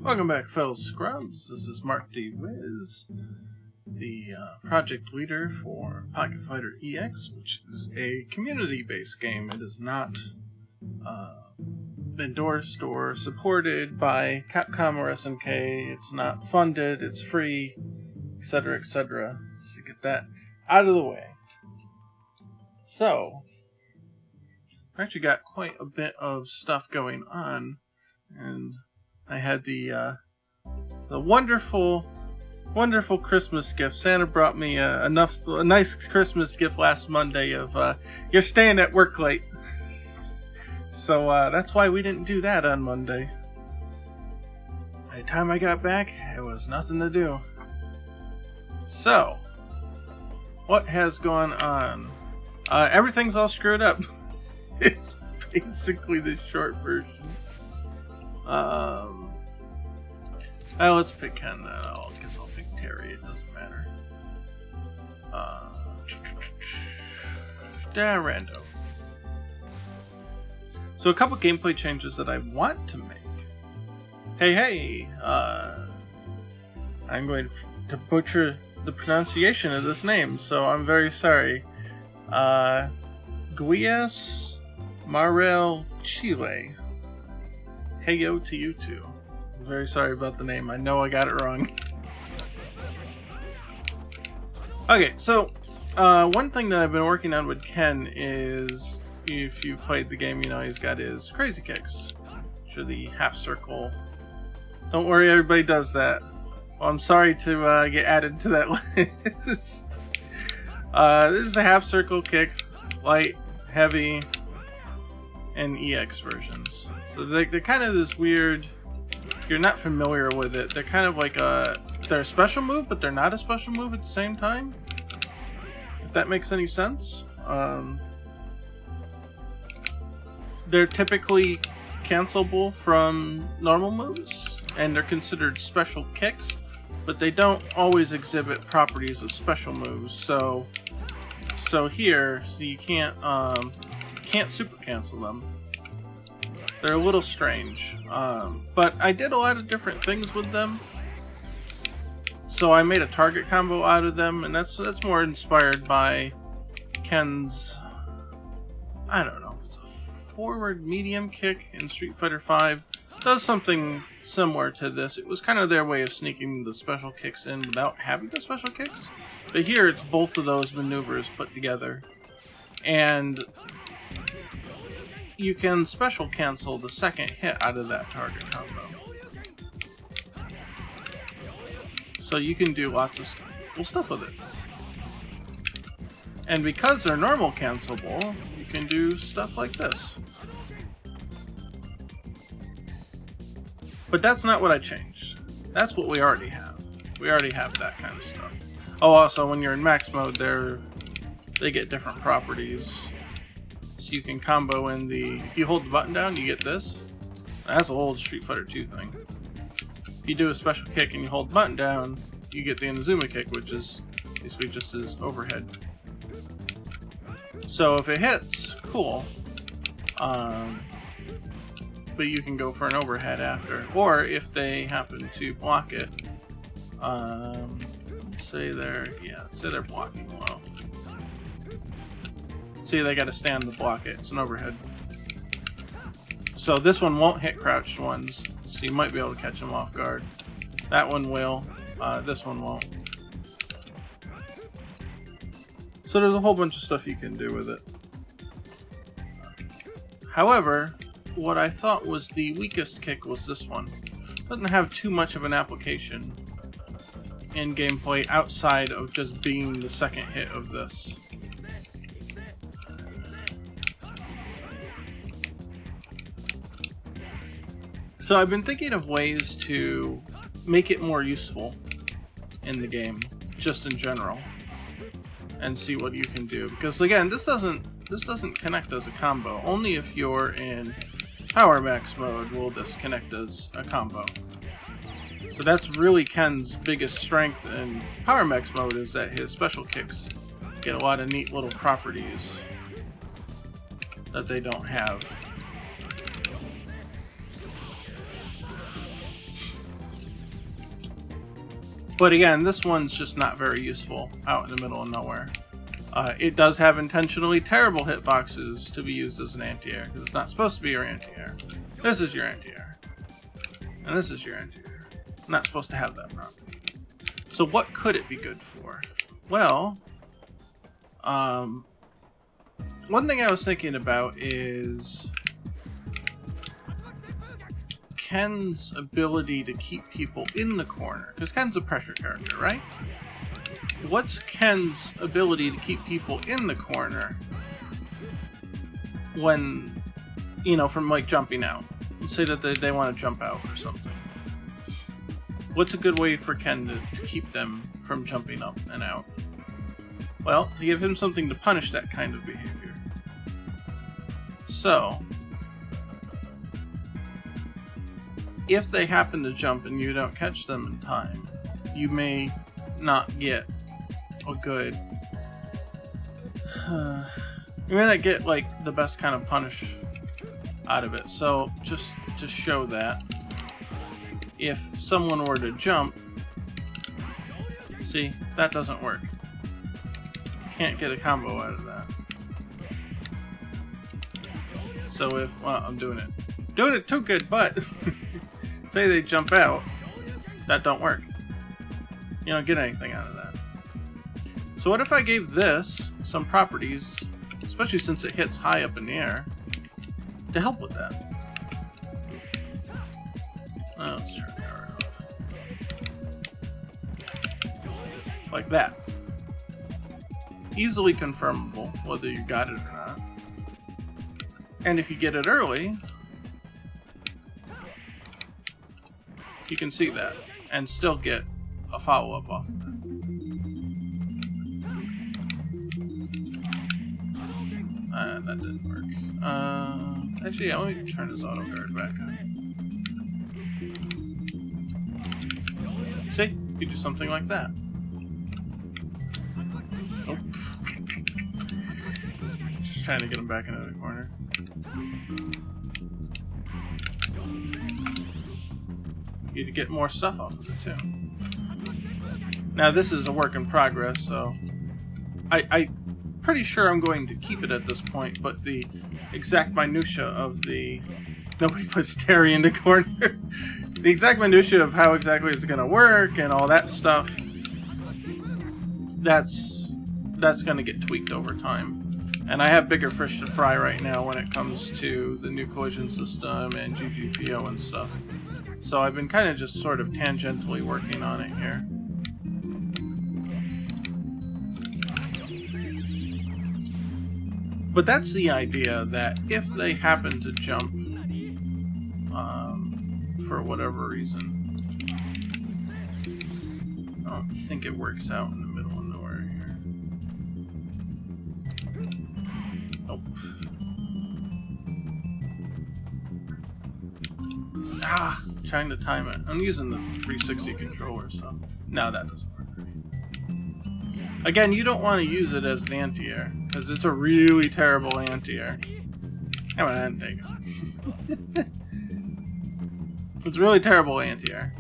Welcome back, fellow scrubs. This is Mark D. Wiz, the project leader for Pocket Fighter EX, which is a community-based game. It is not endorsed or supported by Capcom or SNK. It's not funded. It's free, etc., etc. So get that out of the way. So, I actually got quite a bit of stuff going on, and I had the wonderful Christmas gift. Santa brought me a nice Christmas gift last Monday of you're staying at work late. So that's why we didn't do that on Monday. By the time I got back, it was nothing to do. So, what has gone on? Everything's all screwed up. It's basically the short version. Let's pick Ken. I guess I'll pick Terry. It doesn't matter. Rando. So a couple gameplay changes that I want to make. Hey, I'm going to butcher the pronunciation of this name, so I'm very sorry. Guillas Marel Chile. Hey yo to you too. I'm very sorry about the name. I know I got it wrong. Okay, so one thing that I've been working on with Ken is, if you played the game, you know he's got his crazy kicks, which are the half circle. Don't worry, everybody does that. Well, I'm sorry to get added to that list. This is a half circle kick, light, heavy, and EX versions. So they're kind of this weird, if you're not familiar with it, they're kind of like they're a special move, but they're not a special move at the same time. If that makes any sense. They're typically cancelable from normal moves, and they're considered special kicks, but they don't always exhibit properties of special moves. So here, you can't super cancel them. They're a little strange, but I did a lot of different things with them. So I made a target combo out of them, and that's more inspired by Ken's, I don't know, it's a forward medium kick in Street Fighter V. Does something similar to this. It was kind of their way of sneaking the special kicks in without having the special kicks. But here it's both of those maneuvers put together. And you can special cancel the second hit out of that target combo. So you can do lots of cool stuff with it. And because they're normal cancelable, you can do stuff like this. But that's not what I changed. That's what we already have. We already have that kind of stuff. Oh, also, when you're in max mode, they get different properties. So you can combo in if you hold the button down, you get this. That's an old Street Fighter 2 thing. If you do a special kick and you hold the button down, you get the Inazuma kick, which is basically just his overhead. So if it hits, cool. But you can go for an overhead after. Or if they happen to block it, say they're blocking low. See, they gotta stand to block it. It's an overhead. So this one won't hit crouched ones, so you might be able to catch them off guard. That one will. This one won't. So there's a whole bunch of stuff you can do with it. However, what I thought was the weakest kick was this one. It doesn't have too much of an application in gameplay outside of just being the second hit of this. So I've been thinking of ways to make it more useful in the game, just in general, and see what you can do. Because again, this doesn't connect as a combo. Only if you're in Power Max mode will this connect as a combo. So that's really Ken's biggest strength in Power Max mode, is that his special kicks get a lot of neat little properties that they don't have But again, this one's just not very useful out in the middle of nowhere. It does have intentionally terrible hitboxes to be used as an anti-air, because it's not supposed to be your anti-air. This is your anti-air. And this is your anti-air. Not supposed to have that property. So what could it be good for? Well, one thing I was thinking about is Ken's ability to keep people in the corner. Because Ken's a pressure character, right? What's Ken's ability to keep people in the corner when, you know, from like jumping out? Let's say that they want to jump out or something. What's a good way for Ken to keep them from jumping up and out? Well, to give him something to punish that kind of behavior. So, if they happen to jump and you don't catch them in time, you may not get a good... you may not get, like, the best kind of punish out of it. So, just to show that, if someone were to jump, see, that doesn't work. Can't get a combo out of that. So if, well, I'm doing it too good, but say they jump out, that don't work. You don't get anything out of that. So what if I gave this some properties, especially since it hits high up in the air, to help with that? Let's turn the power off. Like that. Easily confirmable whether you got it or not. And if you get it early, you can see that and still get a follow-up off of it. That didn't work. Actually, yeah, let me turn his auto guard back on. See? You do something like that. Oh. Just trying to get him back into the corner. You to get more stuff off of it too. Now this is a work in progress, so I'm pretty sure I'm going to keep it at this point, but the exact minutia of the... Nobody puts Terry in the corner. The exact minutia of how exactly it's going to work and all that stuff, that's going to get tweaked over time. And I have bigger fish to fry right now when it comes to the new collision system and GGPO and stuff. So I've been kind of just sort of tangentially working on it here. But that's the idea, that if they happen to jump, for whatever reason, I don't think it works out in the middle of nowhere here. Nope. Ah, trying to time it. I'm using the 360 controller, so no, that doesn't work right. Again, you don't want to use it as an anti-air, because it's a really terrible anti-air. Come on, take it. It's really terrible anti-air.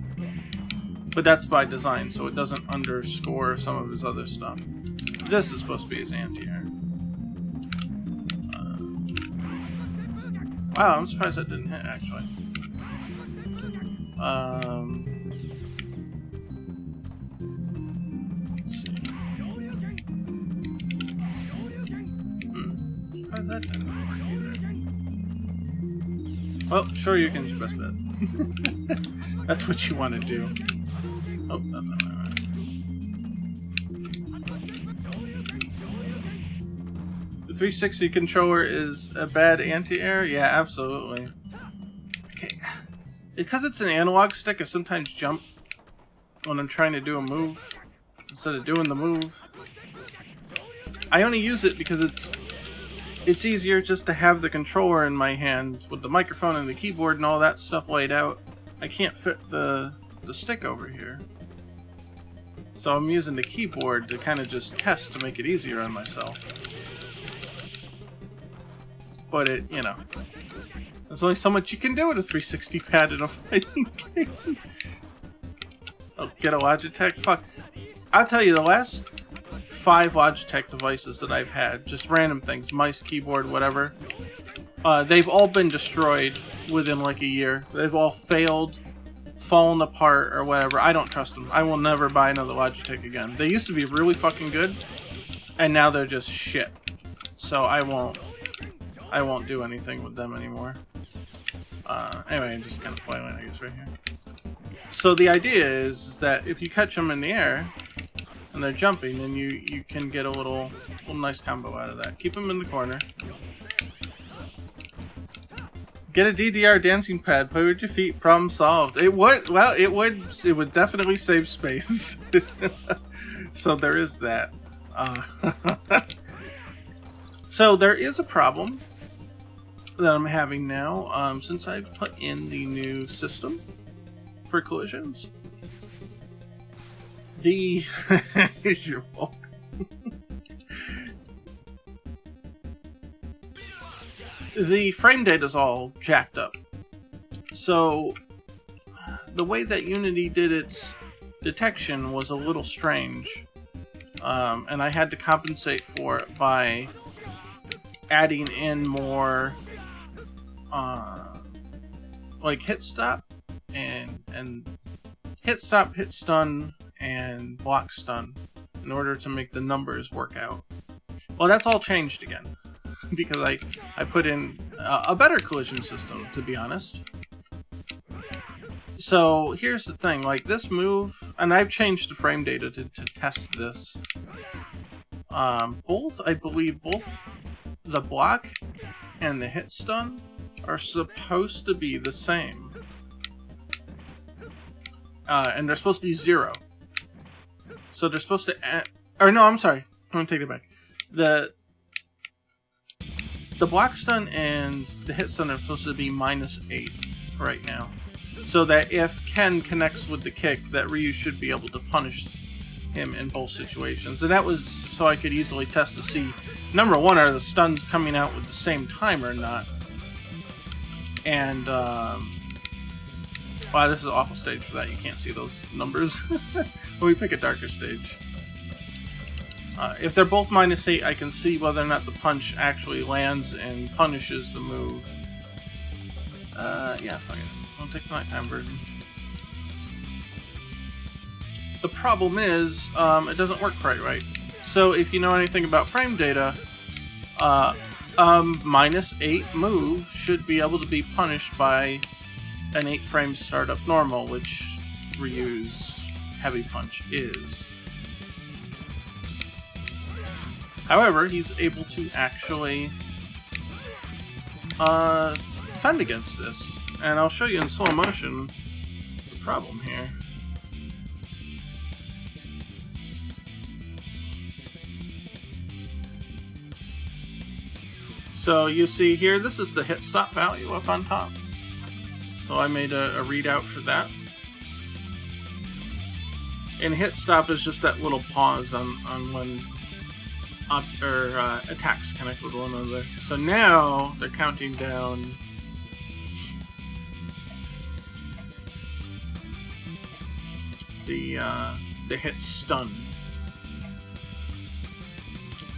But that's by design, so it doesn't underscore some of his other stuff. This is supposed to be his anti-air. Wow, I'm surprised that didn't hit, actually. Let's see. Surprised that didn't work either. Well, sure, you can best bet. That's what you want to do. Oh, nothing. The 360 controller is a bad anti-air? Yeah, absolutely. Okay. Because it's an analog stick, I sometimes jump when I'm trying to do a move instead of doing the move. I only use it because it's easier just to have the controller in my hand with the microphone and the keyboard and all that stuff laid out. I can't fit the stick over here. So I'm using the keyboard to kind of just test to make it easier on myself. But it, you know, there's only so much you can do with a 360 pad in a fighting game. Oh, get a Logitech? Fuck. I'll tell you, the last 5 Logitech devices that I've had, just random things, mice, keyboard, whatever, they've all been destroyed within like a year. They've all failed, fallen apart, or whatever. I don't trust them. I will never buy another Logitech again. They used to be really fucking good, and now they're just shit. So I won't do anything with them anymore. Anyway, I'm just kind of flailing, I guess, right here. So the idea is that if you catch them in the air and they're jumping, then you can get a little nice combo out of that. Keep them in the corner. Get a DDR dancing pad. Play with your feet. Problem solved. It would. Well, it would definitely save space. So there is that. So there is a problem that I'm having now, since I've put in the new system for collisions. You're welcome. The frame data is all jacked up. So the way that Unity did its detection was a little strange, and I had to compensate for it by adding in more like hit stop and hit stop, hit stun, and block stun in order to make the numbers work out. Well, that's all changed again because I put in a better collision system, to be honest. So here's the thing, like this move, and I've changed the frame data to test this. I believe both the block and the hit stun are supposed to be the same. And they're supposed to be 0. So they're supposed to add, or no, I'm sorry. I'm gonna take it back. The block stun and the hit stun are supposed to be -8 right now. So that if Ken connects with the kick, that Ryu should be able to punish him in both situations. And that was so I could easily test to see, number one, are the stuns coming out with the same time or not? And, wow, this is an awful stage for that. You can't see those numbers. Let me pick a darker stage. If they're both -8, I can see whether or not the punch actually lands and punishes the move. Yeah, fuck it. I'll take the nighttime version. The problem is, it doesn't work quite right. So if you know anything about frame data, -8 move should be able to be punished by an 8 frame startup normal, which Ryu's heavy punch is. However, he's able to actually defend against this. And I'll show you in slow motion the problem here. So you see here, this is the hit stop value up on top. So I made a readout for that. And hit stop is just that little pause on when attacks connect with one another. So now they're counting down the hit stun.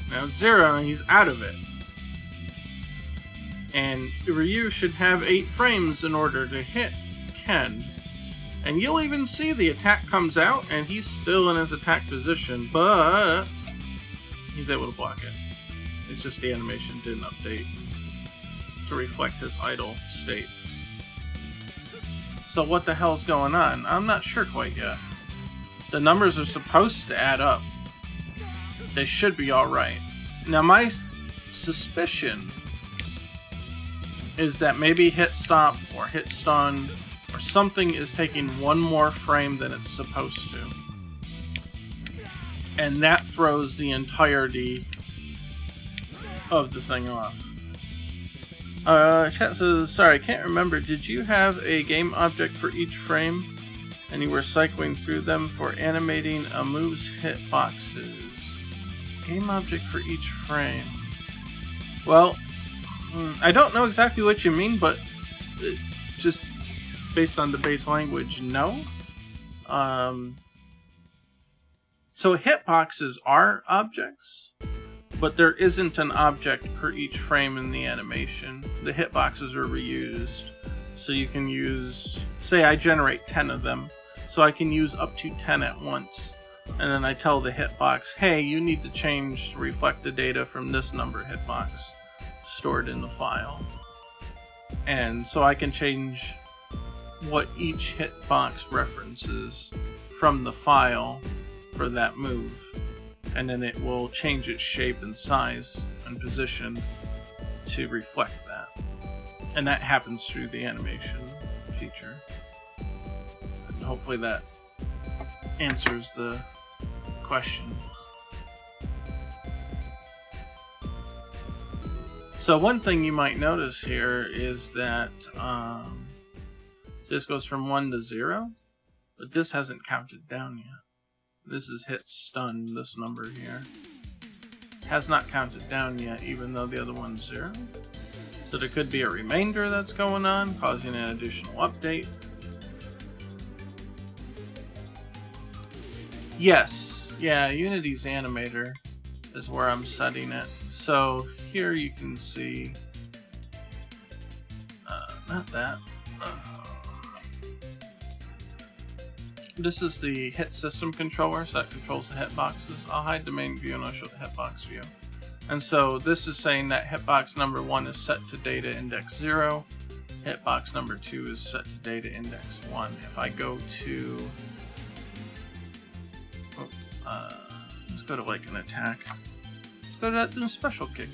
Now it's 0 and he's out of it. And Ryu should have 8 frames in order to hit Ken. And you'll even see the attack comes out and he's still in his attack position, but he's able to block it. It's just the animation didn't update to reflect his idle state. So what the hell's going on? I'm not sure quite yet. The numbers are supposed to add up. They should be alright. Now my suspicion is that maybe hit stop or hit stun or something is taking 1 more frame than it's supposed to. And that throws the entirety of the thing off. Chat says, sorry, I can't remember. Did you have a game object for each frame and you were cycling through them for animating a move's hit boxes? Game object for each frame. Well, I don't know exactly what you mean, but just based on the base language, no. So hitboxes are objects, but there isn't an object per each frame in the animation. The hitboxes are reused. So you can use, say I generate 10 of them, so I can use up to 10 at once. And then I tell the hitbox, hey, you need to change to reflect the data from this number hitbox stored in the file. And so I can change what each hitbox references from the file for that move. And then it will change its shape and size and position to reflect that. And that happens through the animation feature. And hopefully that answers the question. So one thing you might notice here is that this goes from 1 to 0, but this hasn't counted down yet. This is hit stun, this number here. Has not counted down yet, even though the other one's 0. So there could be a remainder that's going on, causing an additional update. Yes, yeah, Unity's animator is where I'm setting it. So here you can see, not that. This is the hit system controller, so that controls the hitboxes. I'll hide the main view and I'll show the hitbox view. And so this is saying that hitbox number 1 is set to data index 0. Hitbox number 2 is set to data index 1. If I go to, let's go to like an attack. Let's go to that special kick.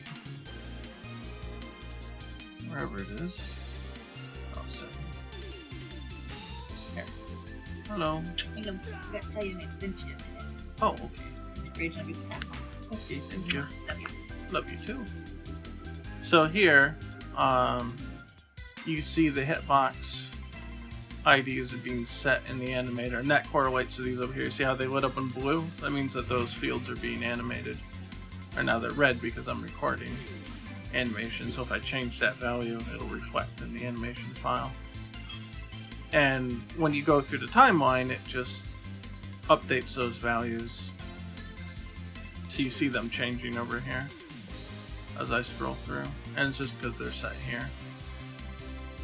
Wherever it is. Oh, so. Here. Hello. Hello. I've got to tell you an extension. Oh, okay. Rage on your snap box. Okay, thank you. Love you. Love you too. So here, you see the hitbox IDs are being set in the animator, and that correlates to these over here. See how they lit up in blue? That means that those fields are being animated. Or now they're red because I'm recording animation, so if I change that value, it'll reflect in the animation file. And when you go through the timeline, it just updates those values. So you see them changing over here as I scroll through, and it's just because they're set here.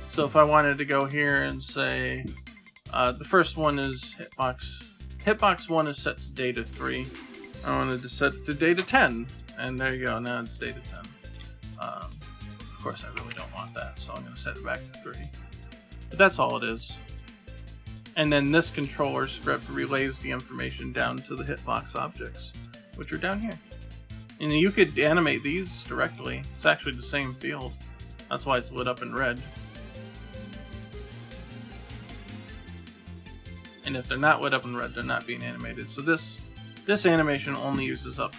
So if I wanted to go here and say, the first one is hitbox 1 is set to data 3. I wanted to set it to data 10, and there you go, now it's data 10. Of course I really don't want that, so I'm going to set it back to 3. But that's all it is. And then this controller script relays the information down to the hitbox objects, which are down here. And you could animate these directly. It's actually the same field. That's why it's lit up in red. And if they're not lit up in red, they're not being animated. So this animation only uses up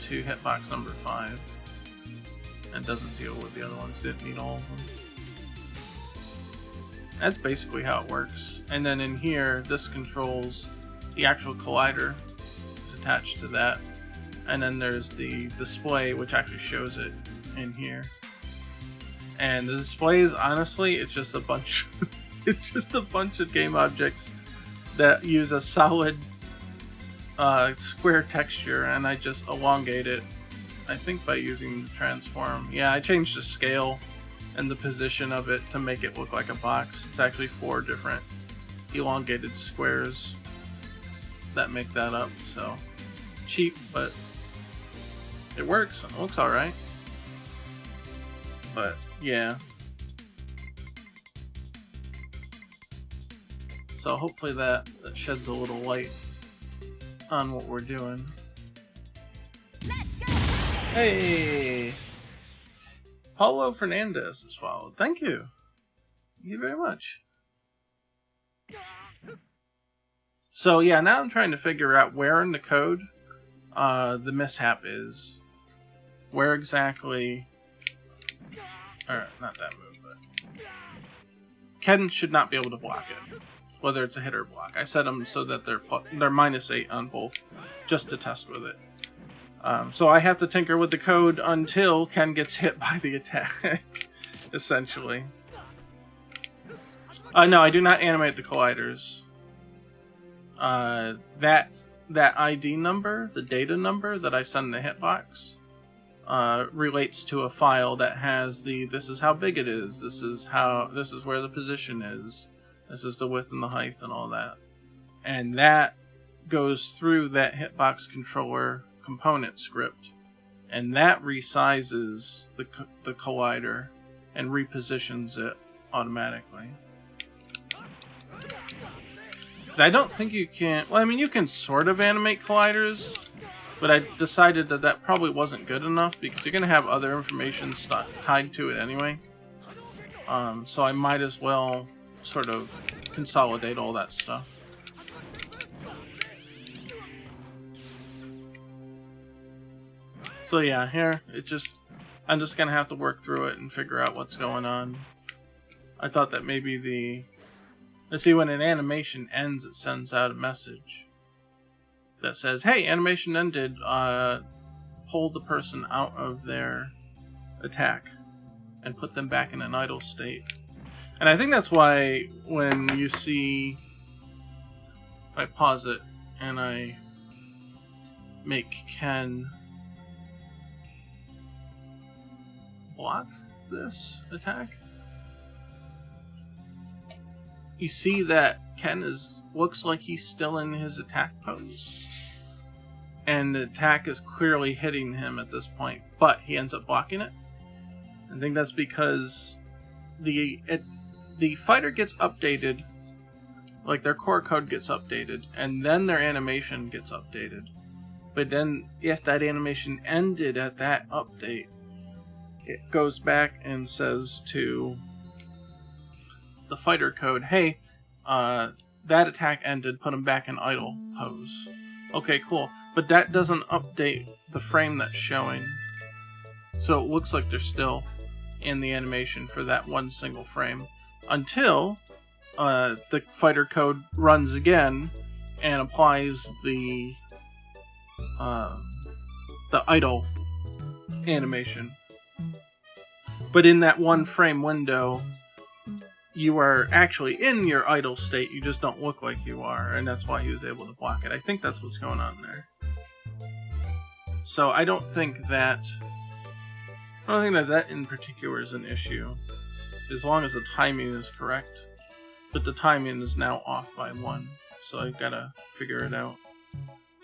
to hitbox number 5. And doesn't deal with the other ones. Didn't need all of them. That's basically how it works. And then in here, this controls the actual collider. It's attached to that. And then there's the display, which actually shows it in here. And the displays, honestly, it's just a bunch. It's just a bunch of game objects that use a solid square texture, and I just elongate it. I think by using the transform. Yeah, I changed the scale and the position of it to make it look like a box. It's actually 4 different elongated squares that make that up. So cheap, but it works. It looks alright. But yeah. So hopefully that sheds a little light on what we're doing. Hey! Paulo Fernandez is followed. Thank you. Thank you very much. So yeah, now I'm trying to figure out where in the code the mishap is. Where exactly... Or, not that move, but... Ken should not be able to block it. Whether it's a hit or block. I set them so that they're -8 on both, just to test with it. So I have to tinker with the code until Ken gets hit by the attack, essentially. No, I do not animate the colliders. that ID number, the data number that I send the hitbox, relates to a file that has this is how big it is, this is where the position is, this is the width and the height and all that. And that goes through that hitbox controller component script, and that resizes the collider and repositions it automatically. I don't think you can... Well, I mean, you can sort of animate colliders, but I decided that probably wasn't good enough because you're going to have other information tied to it anyway. So I might as well sort of consolidate all that stuff. So yeah, here, I'm just going to have to work through it and figure out what's going on. I thought that maybe let's see, when an animation ends, it sends out a message that says, hey, animation ended, pull the person out of their attack and put them back in an idle state. And I think that's why when you see, if I pause it and I make Ken block this attack, you see that Ken looks like he's still in his attack pose, and the attack is clearly hitting him at this point, but he ends up blocking it. I think that's because the fighter gets updated, like their core code gets updated, and then their animation gets updated. But then if that animation ended at that update, it goes back and says to the fighter code, hey, that attack ended, put him back in idle pose. Okay, cool. But that doesn't update the frame that's showing. So it looks like they're still in the animation for that one single frame until the fighter code runs again and applies the idle animation. But in that one frame window, you are actually in your idle state, you just don't look like you are, and that's why he was able to block it. I think that's what's going on there. So I don't think that in particular is an issue, as long as the timing is correct. But the timing is now off by 1, so I've got to figure it out.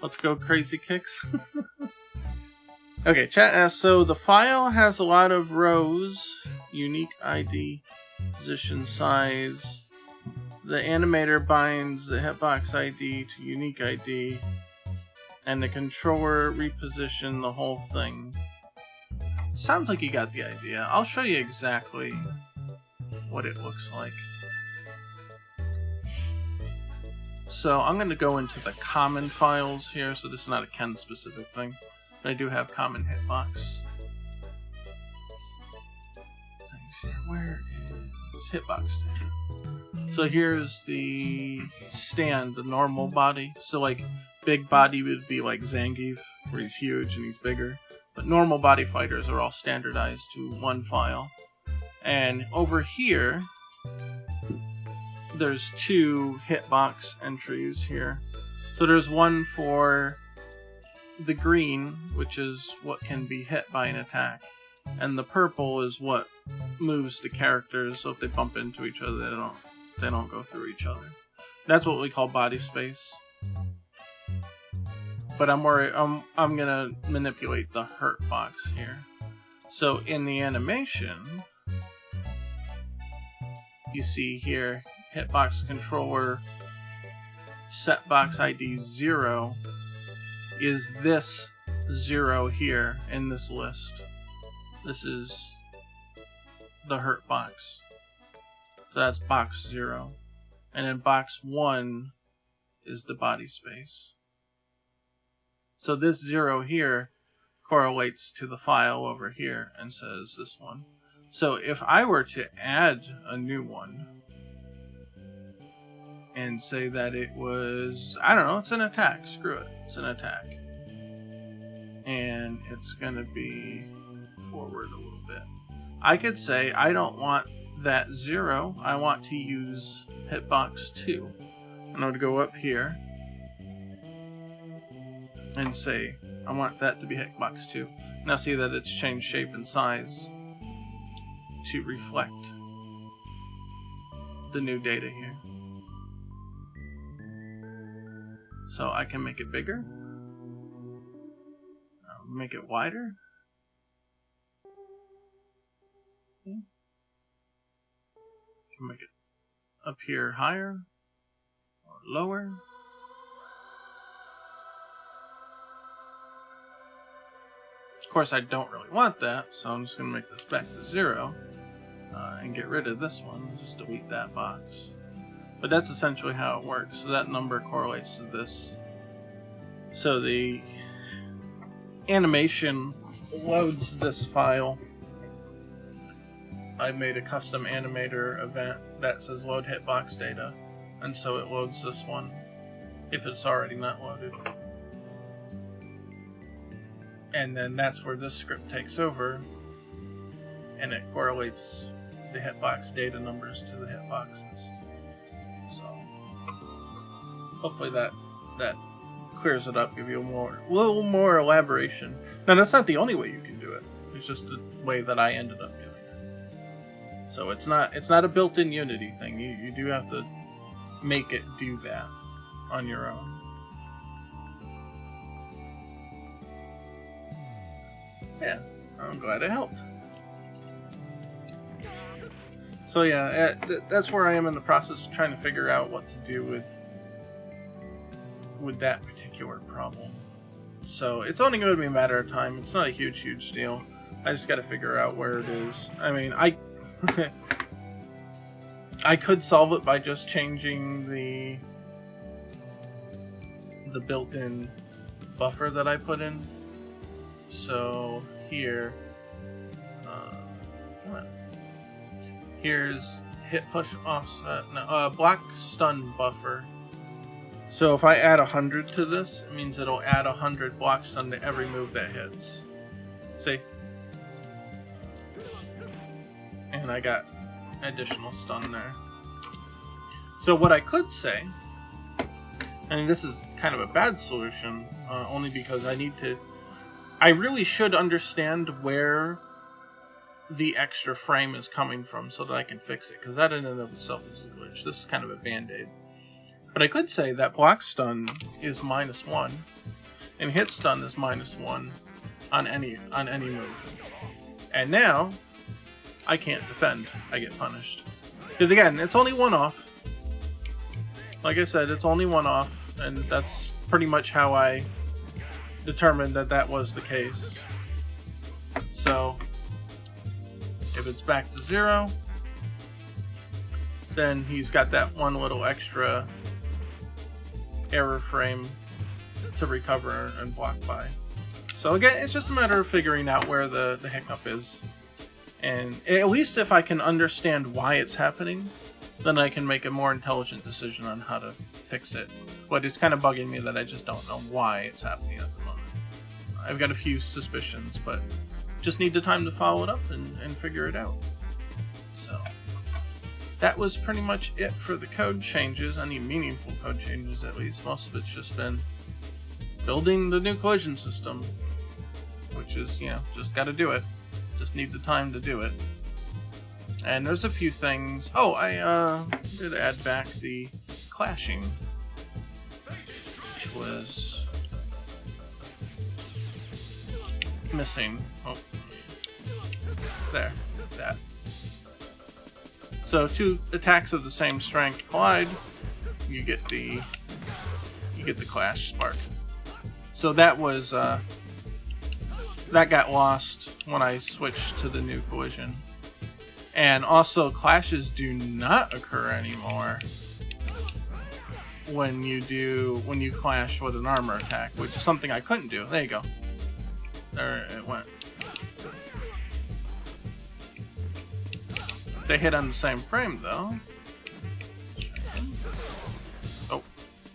Let's go, Crazy Kicks. Okay, chat asks, so the file has a lot of rows, unique ID, position size. The animator binds the hitbox ID to unique ID, and the controller reposition the whole thing. Sounds like you got the idea. I'll show you exactly what it looks like. So I'm going to go into the common files here, so this is not a Ken specific thing. I do have common hitbox things here. Where is hitbox stand? So here's the stand, the normal body. So like big body would be like Zangief, where he's huge and he's bigger. But normal body fighters are all standardized to one file. And over here, there's 2 hitbox entries here. So there's one for the green, which is what can be hit by an attack, and the purple is what moves the characters, so if they bump into each other, they don't go through each other. That's what we call body space. But I'm gonna manipulate the hurt box here. So in the animation, you see here, hitbox controller set box ID 0 is this 0 here in this list. This is the hurt box. So that's box 0. And then box 1 is the body space. So this 0 here correlates to the file over here and says this one. So if I were to add a new one and say that it was, I don't know, it's an attack, screw it, it's an attack. And it's gonna be forward a little bit. I could say I don't want that 0, I want to use hitbox 2. I'm going to go up here and say, I want that to be hitbox 2. Now see that it's changed shape and size to reflect the new data here. So I can make it bigger, make it wider. Okay. Can make it appear higher or lower. Of course, I don't really want that, so I'm just going to make this back to 0 and get rid of this one. Just delete that box. But that's essentially how it works. So that number correlates to this. So the animation loads this file. I made a custom animator event that says load hitbox data, and so it loads this one if it's already not loaded. And then that's where this script takes over, and it correlates the hitbox data numbers to the hitboxes. So hopefully that clears it up, give you a little more elaboration. Now that's not the only way you can do it. It's just the way that I ended up doing it. So it's not a built-in Unity thing. You do have to make it do that on your own. Yeah, I'm glad it helped. So yeah, that's where I am in the process of trying to figure out what to do with that particular problem. So it's only going to be a matter of time. It's not a huge deal. I just got to figure out where it is. I mean, I could solve it by just changing the built-in buffer that I put in. So here, here's hit push offset, block stun buffer. So if I add 100 to this, it means it'll add 100 block stun to every move that hits. See? And I got additional stun there. So what I could say, and this is kind of a bad solution, only because I really should understand where the extra frame is coming from so that I can fix it, because that in and of itself is a glitch. This is kind of a band-aid. But I could say that block stun is -1 and hit stun is -1 on any move. And now I can't defend. I get punished. Because again, it's only one off. Like I said, it's only one off, and that's pretty much how I determined that was the case. So if it's back to 0, then he's got that one little extra error frame to recover and block by. So again, it's just a matter of figuring out where the hiccup is. And at least if I can understand why it's happening, then I can make a more intelligent decision on how to fix it. But it's kind of bugging me that I just don't know why it's happening at the moment. I've got a few suspicions, but just need the time to follow it up and figure it out. So that was pretty much it for the code changes, any meaningful code changes at least. Most of it's just been building the new collision system, which is, just gotta do it. Just need the time to do it. And there's a few things. Oh, I did add back the clashing, which was missing. Oh, there, that. So 2 attacks of the same strength collide, you get the clash spark. So that was that got lost when I switched to the new collision. And also, clashes do not occur anymore when you clash with an armor attack, which is something I couldn't do. There you go. There it went. They hit on the same frame though. Oh,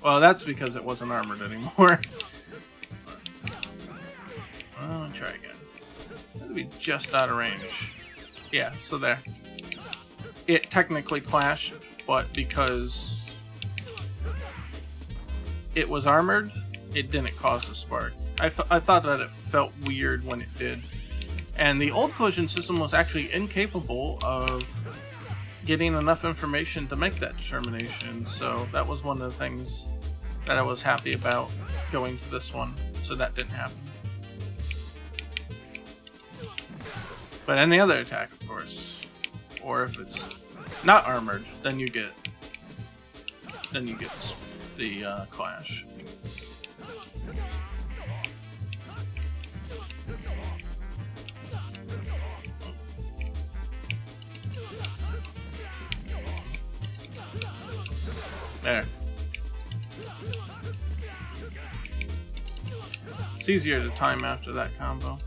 well, that's because it wasn't armored anymore. I'll try again. That'll be just out of range. Yeah, so there. It technically clashed, but because it was armored, it didn't cause a spark. I thought that it felt weird when it did. And the old collision system was actually incapable of getting enough information to make that determination, so that was one of the things that I was happy about going to this one, so that didn't happen. But any other attack, of course, or if it's not armored, then you get the clash. There. It's easier to time after that combo.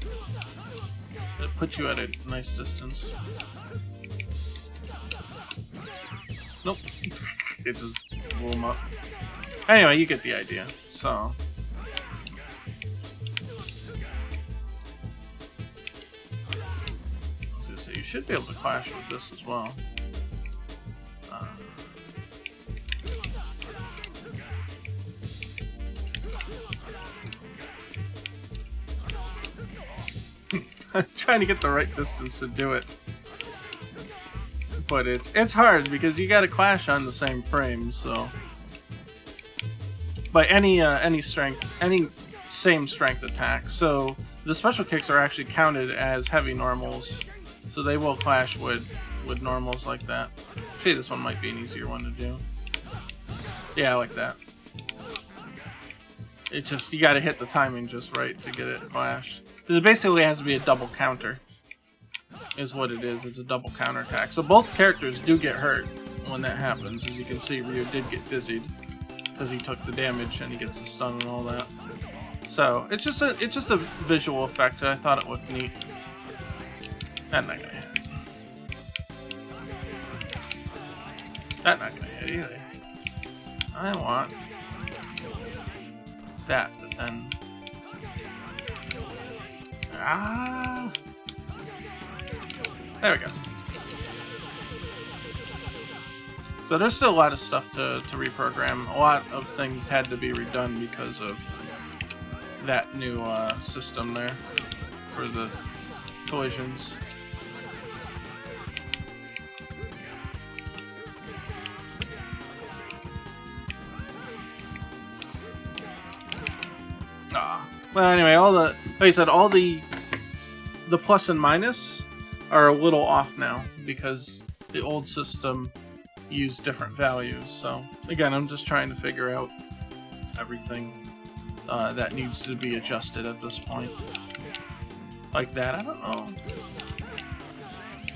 It puts you at a nice distance. Nope. It just blew him up. Anyway, you get the idea. So. I was gonna say, you should be able to clash with this as well. I'm trying to get the right distance to do it, but it's hard because you got to clash on the same frame. So, but any strength, any same strength attack. So the special kicks are actually counted as heavy normals, so they will clash with normals like that. Actually, this one might be an easier one to do. Yeah, I like that. It's just you got to hit the timing just right to get it to clash. It basically has to be a double counter, is what it is. It's a double counter attack. So both characters do get hurt when that happens. As you can see, Ryu did get dizzied because he took the damage and he gets the stun and all that. So it's just a visual effect. I thought it looked neat. That's not gonna hit. That's not gonna hit either. I want that, but then. Ah! There we go. So there's still a lot of stuff to reprogram. A lot of things had to be redone because of that new system there for the collisions. Well, anyway, like I said, all the plus and minus are a little off now because the old system used different values. So again, I'm just trying to figure out everything that needs to be adjusted at this point. Like that, I don't know.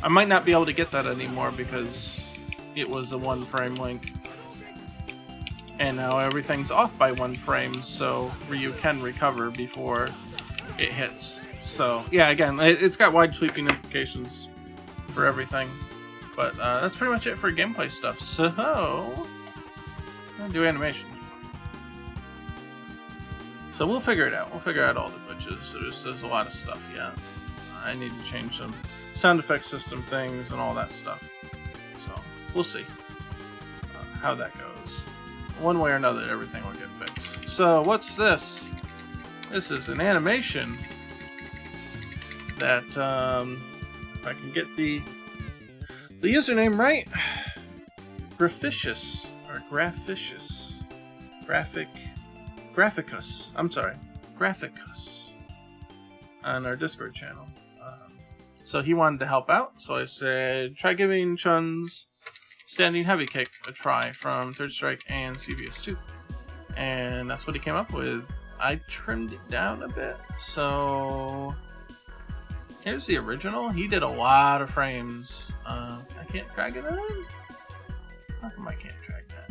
I might not be able to get that anymore because it was a one frame link. And now everything's off by one frame, so Ryu can recover before it hits. So yeah, again, it's got wide sweeping implications for everything. But that's pretty much it for gameplay stuff. So I'm gonna do animation. So we'll figure it out. We'll figure out all the glitches. There's a lot of stuff yet. I need to change some sound effect system things and all that stuff. So we'll see how that goes. One way or another, everything will get fixed. So what's this? This is an animation that, if I can get the username right, Graphicious, or Graphicious, Graphicus, I'm sorry, Graphicus, on our Discord channel. So he wanted to help out, so I said, try giving Chun's standing heavy kick a try from Third Strike and CVS2. And that's what he came up with. I trimmed it down a bit, so here's the original. He did a lot of frames. I can't drag it in? How come I can't drag that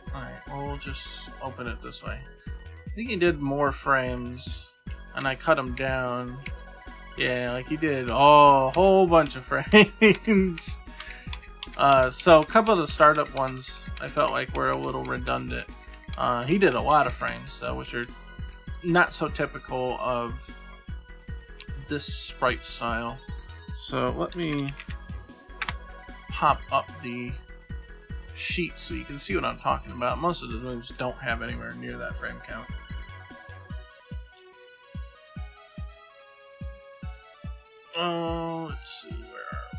in? Alright, we'll just open it this way. I think he did more frames, and I cut him down. Yeah, like he did a whole bunch of frames. So a couple of the startup ones I felt like were a little redundant. He did a lot of frames, though, which are not so typical of this sprite style. So let me pop up the sheet so you can see what I'm talking about. Most of the moves don't have anywhere near that frame count. Oh, let's see, where are we?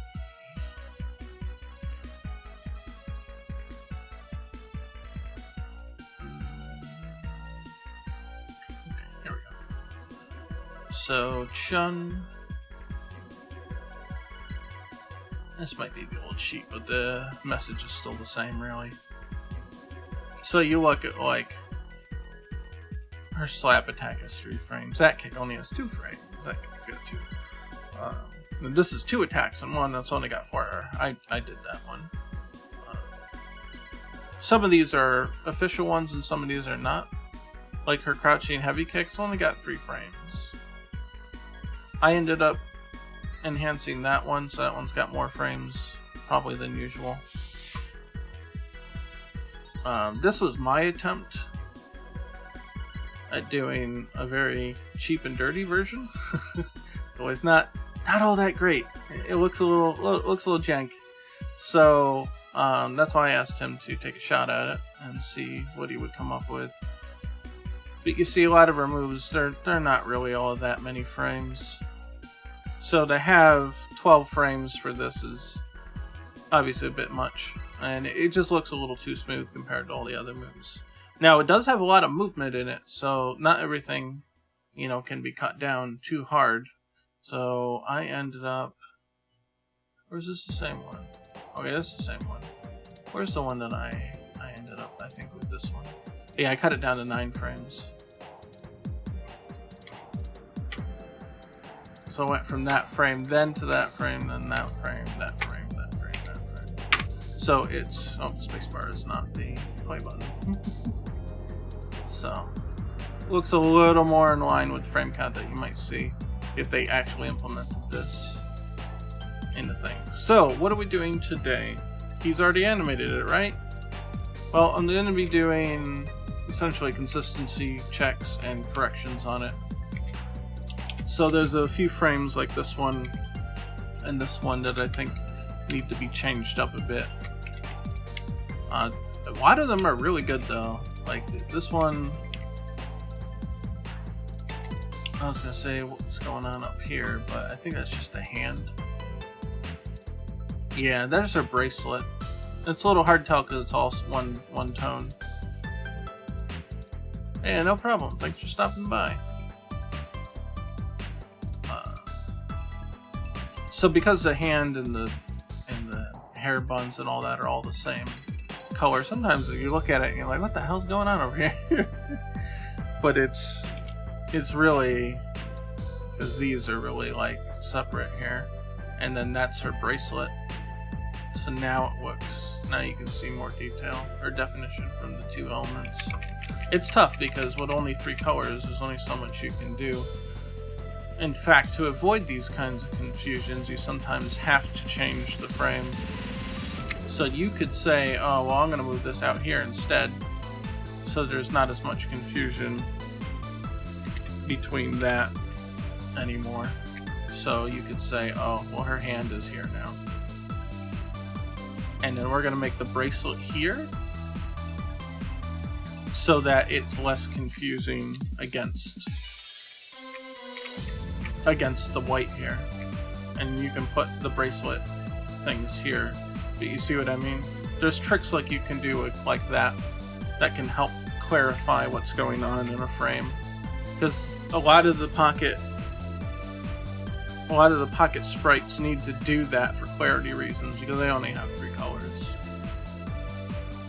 Okay, here we go. So, Chun. This might be the old sheet, but the message is still the same, really. So you look at, like, her slap attack has 3 frames. That kick only has 2 frames. That kick's got 2. And this is 2 attacks and 1 that's only got 4. I did that one. Some of these are official ones and some of these are not. Like her crouching heavy kicks only got 3 frames. I ended up enhancing that one, so that one's got more frames probably than usual. This was my attempt at doing a very cheap and dirty version. So it's not all that great. It looks a little jank. So that's why I asked him to take a shot at it and see what he would come up with. But you see, a lot of her moves, they're not really all that many frames. So to have 12 frames for this is obviously a bit much, and it just looks a little too smooth compared to all the other moves. Now, it does have a lot of movement in it, so not everything, can be cut down too hard. So I ended up... Or is this the same one? Okay, this is the same one. Where's the one that I ended up, I think, with this one? Yeah, I cut it down to 9 frames. So I went from that frame, then to that frame, then that frame, that frame, that frame, that frame. So it's... Oh, the spacebar is not the play button. So, looks a little more in line with the frame count that you might see if they actually implemented this in the thing. So, what are we doing today? He's already animated it, right? Well, I'm going to be doing essentially consistency checks and corrections on it. So there's a few frames like this one and this one that I think need to be changed up a bit. A lot of them are really good though. Like this one, I was gonna say what's going on up here, but I think that's just a hand. Yeah, there's her bracelet. It's a little hard to tell because it's all one tone. Hey, no problem. Thanks for stopping by. So because the hand and the hair buns and all that are all the same color, sometimes if you look at it and you're like, what the hell's going on over here? But it's really, because these are really like separate here, and then that's her bracelet. So now it looks, now you can see more detail or definition from the 2 elements. It's tough because with only 3 colors, there's only so much you can do. In fact, to avoid these kinds of confusions, you sometimes have to change the frame. So you could say, oh, well, I'm going to move this out here instead, so there's not as much confusion between that anymore. So you could say, oh, well, her hand is here now. And then we're going to make the bracelet here so that it's less confusing against the white here, and you can put the bracelet things here. But you see what I mean? There's tricks like you can do like that can help clarify what's going on in a frame, because a lot of the pocket sprites need to do that for clarity reasons because they only have 3 colors.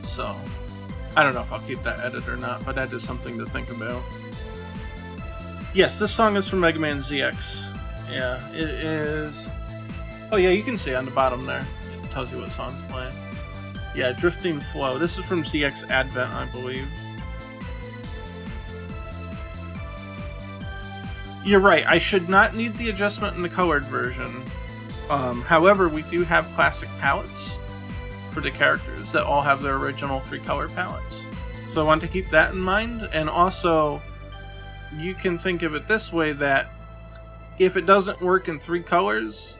So I don't know if I'll keep that edit or not, but that is something to think about. Yes, this song is from Mega Man ZX. Yeah, it is. Oh yeah, you can see on the bottom there. It tells you what song's playing. Yeah, Drifting Flow. This is from ZX Advent, I believe. You're right, I should not need the adjustment in the colored version. However, we do have classic palettes for the characters that all have their original 3 color palettes. So I want to keep that in mind, and also you can think of it this way, that if it doesn't work in 3 colors,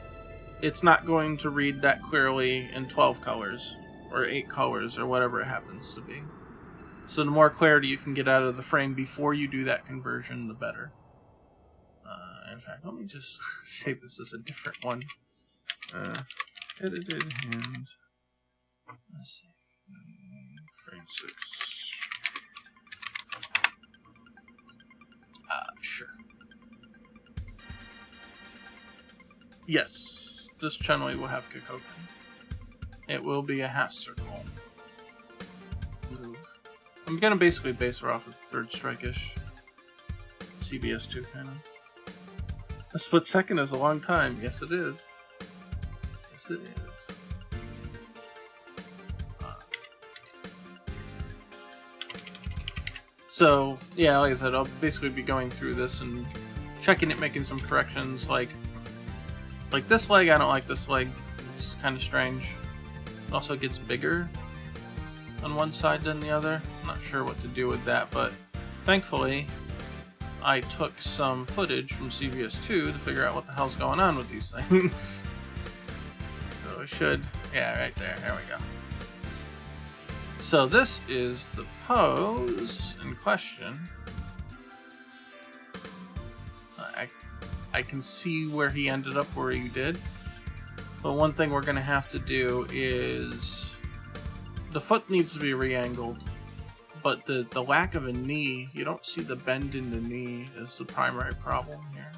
it's not going to read that clearly in 12 colors. or 8 colors, or whatever it happens to be. So the more clarity you can get out of the frame before you do that conversion, the better. In fact, let me just save this as a different one. Edited and let's see, frame 6. Sure. Yes, this Chun-li will have Kikoken. It will be a half circle move. I'm gonna basically base her off of Third Strike-ish. CVS2 kind of. A split second is a long time. Yes, it is. Yes, it is. So, yeah, like I said, I'll basically be going through this and checking it, making some corrections. Like this leg, I don't like this leg. It's kind of strange. It also gets bigger on one side than the other. I'm not sure what to do with that, but thankfully, I took some footage from CVS2 to figure out what the hell's going on with these things. So it should, yeah, right there, there we go. So this is the pose in question. I can see where he ended up where he did. But one thing we're going to have to do is the foot needs to be re-angled. But the lack of a knee, you don't see the bend in the knee is the primary problem here.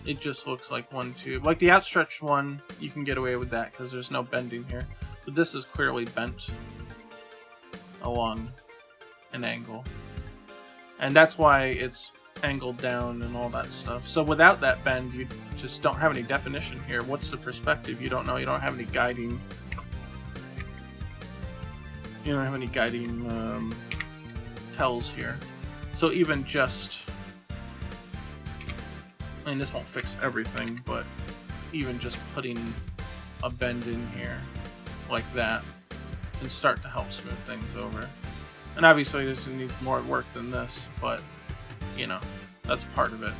It just looks like one tube. Like the outstretched one, you can get away with that because there's no bending here. But this is clearly bent along an angle. And that's why it's angled down and all that stuff. So without that bend, you just don't have any definition here. What's the perspective? You don't know. You don't have any guiding. You don't have any guiding tells here. So even just, I mean, this won't fix everything, but even just putting a bend in here like that can start to help smooth things over. And obviously this needs more work than this, but you know, that's part of it.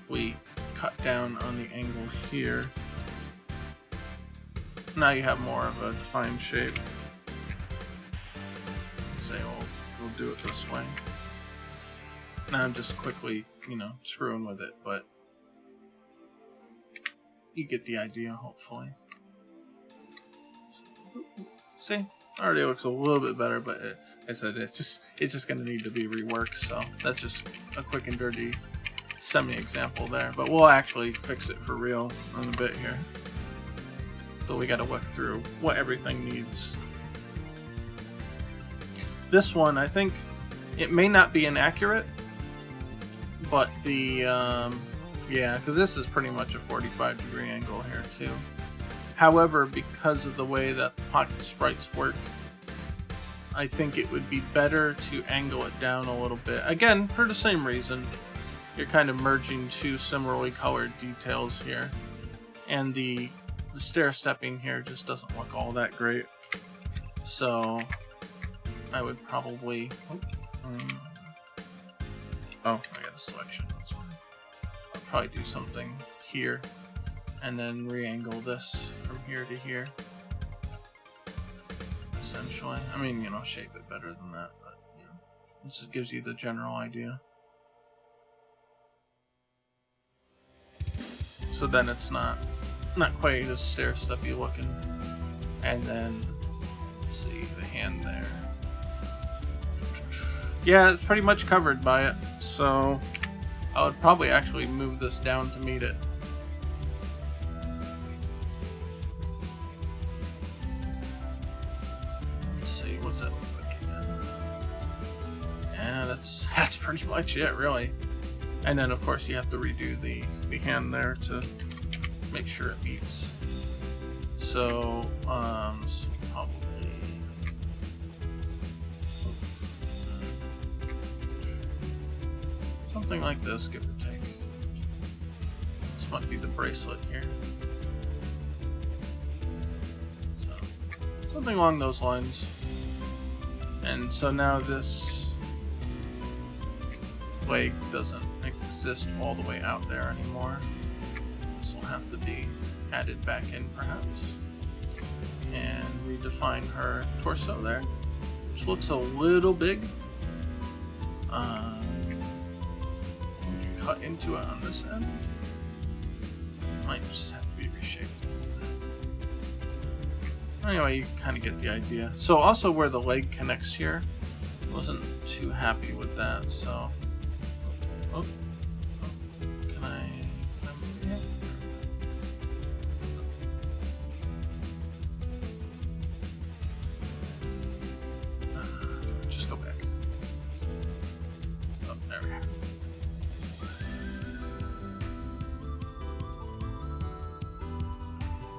We cut down on the angle here. Now you have more of a defined shape. Let's say we'll do it this way. Now I'm just quickly, you know, screwing with it, but you get the idea, hopefully. See, already looks a little bit better, but like I said, it's just going to need to be reworked. So that's just a quick and dirty semi-example there. But we'll actually fix it for real in a bit here. So we got to look through what everything needs. This one, I think it may not be inaccurate, but the yeah, because this is pretty much a 45-degree angle here too. However, because of the way that the pocket sprites work, I think it would be better to angle it down a little bit. Again, for the same reason. You're kind of merging two similarly colored details here. And the stair-stepping here just doesn't look all that great. So, I would probably... Oh, I got a selection. That's one. I'll probably do something here. And then re-angle this from here to here. Essentially. I mean, you know, shape it better than that, but, you know, this gives you the general idea. So then it's not quite as stair-steppy looking. And then, let's see, the hand there. Yeah, it's pretty much covered by it, so I would probably actually move this down to meet it. What's that look like again? Yeah, that's pretty much it, really. And then, of course, you have to redo the hand there to make sure it meets. So, probably something like this, give or take. This might be the bracelet here. So, something along those lines. And so now this leg doesn't exist all the way out there anymore. This will have to be added back in, perhaps. and redefine her torso there, which looks a little big. We can cut into it on this end. Might just have to be reshaped. Anyway, you kind of get the idea. So also where the leg connects here, wasn't too happy with that, so... Oh. Can I move here? Just go back. Oh, there we go.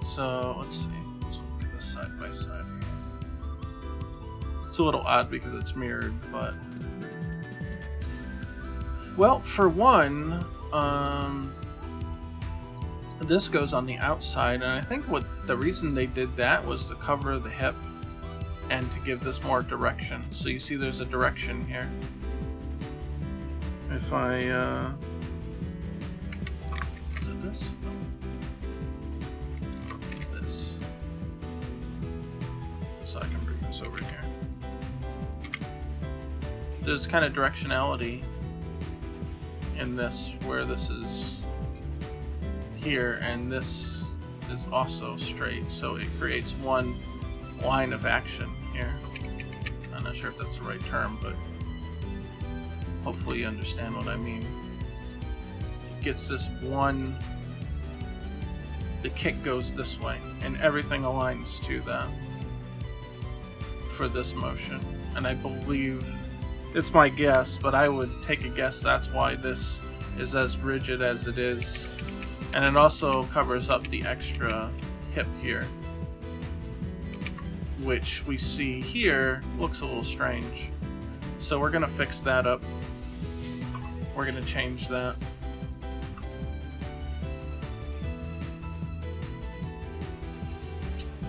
So, let's see. Let's look at this side by side here. It's a little odd because it's mirrored, but... Well, for one, this goes on the outside, and I think what the reason they did that was to cover the hip and to give this more direction. So you see there's a direction here. If I, is it this? This. So I can bring this over here. There's kind of directionality in this, where this is here and this is also straight, so it creates one line of action here. I'm not sure if that's the right term, but hopefully you understand what I mean. It gets this one, the kick goes this way and everything aligns to that for this motion, and I believe, it's my guess, but I would take a guess that's why this is as rigid as it is. And it also covers up the extra hip here, which we see here looks a little strange. So we're going to fix that up. We're going to change that.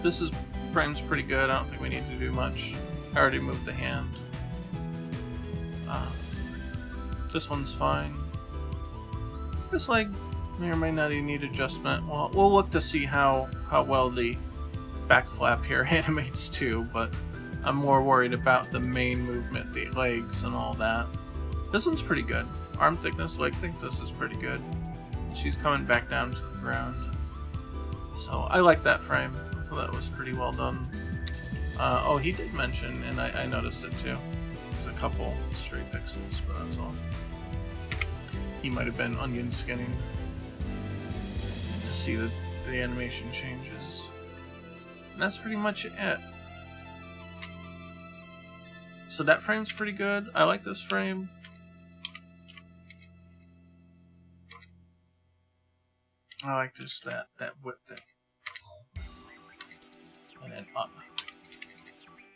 This frame's pretty good. I don't think we need to do much. I already moved the hand. This one's fine. This leg may or may not even need adjustment. Well, we'll look to see how well the back flap here animates too, but I'm more worried about the main movement, the legs and all that. This one's pretty good. Arm thickness, leg thickness is pretty good. She's coming back down to the ground. So I like that frame. I thought that was pretty well done. Oh, he did mention, and I noticed it too. There's a couple stray pixels, but that's all. He might have been onion skinning to see that the animation changes. And that's pretty much it. So that frame's pretty good. I like this frame. I like just that whip thing. And then up.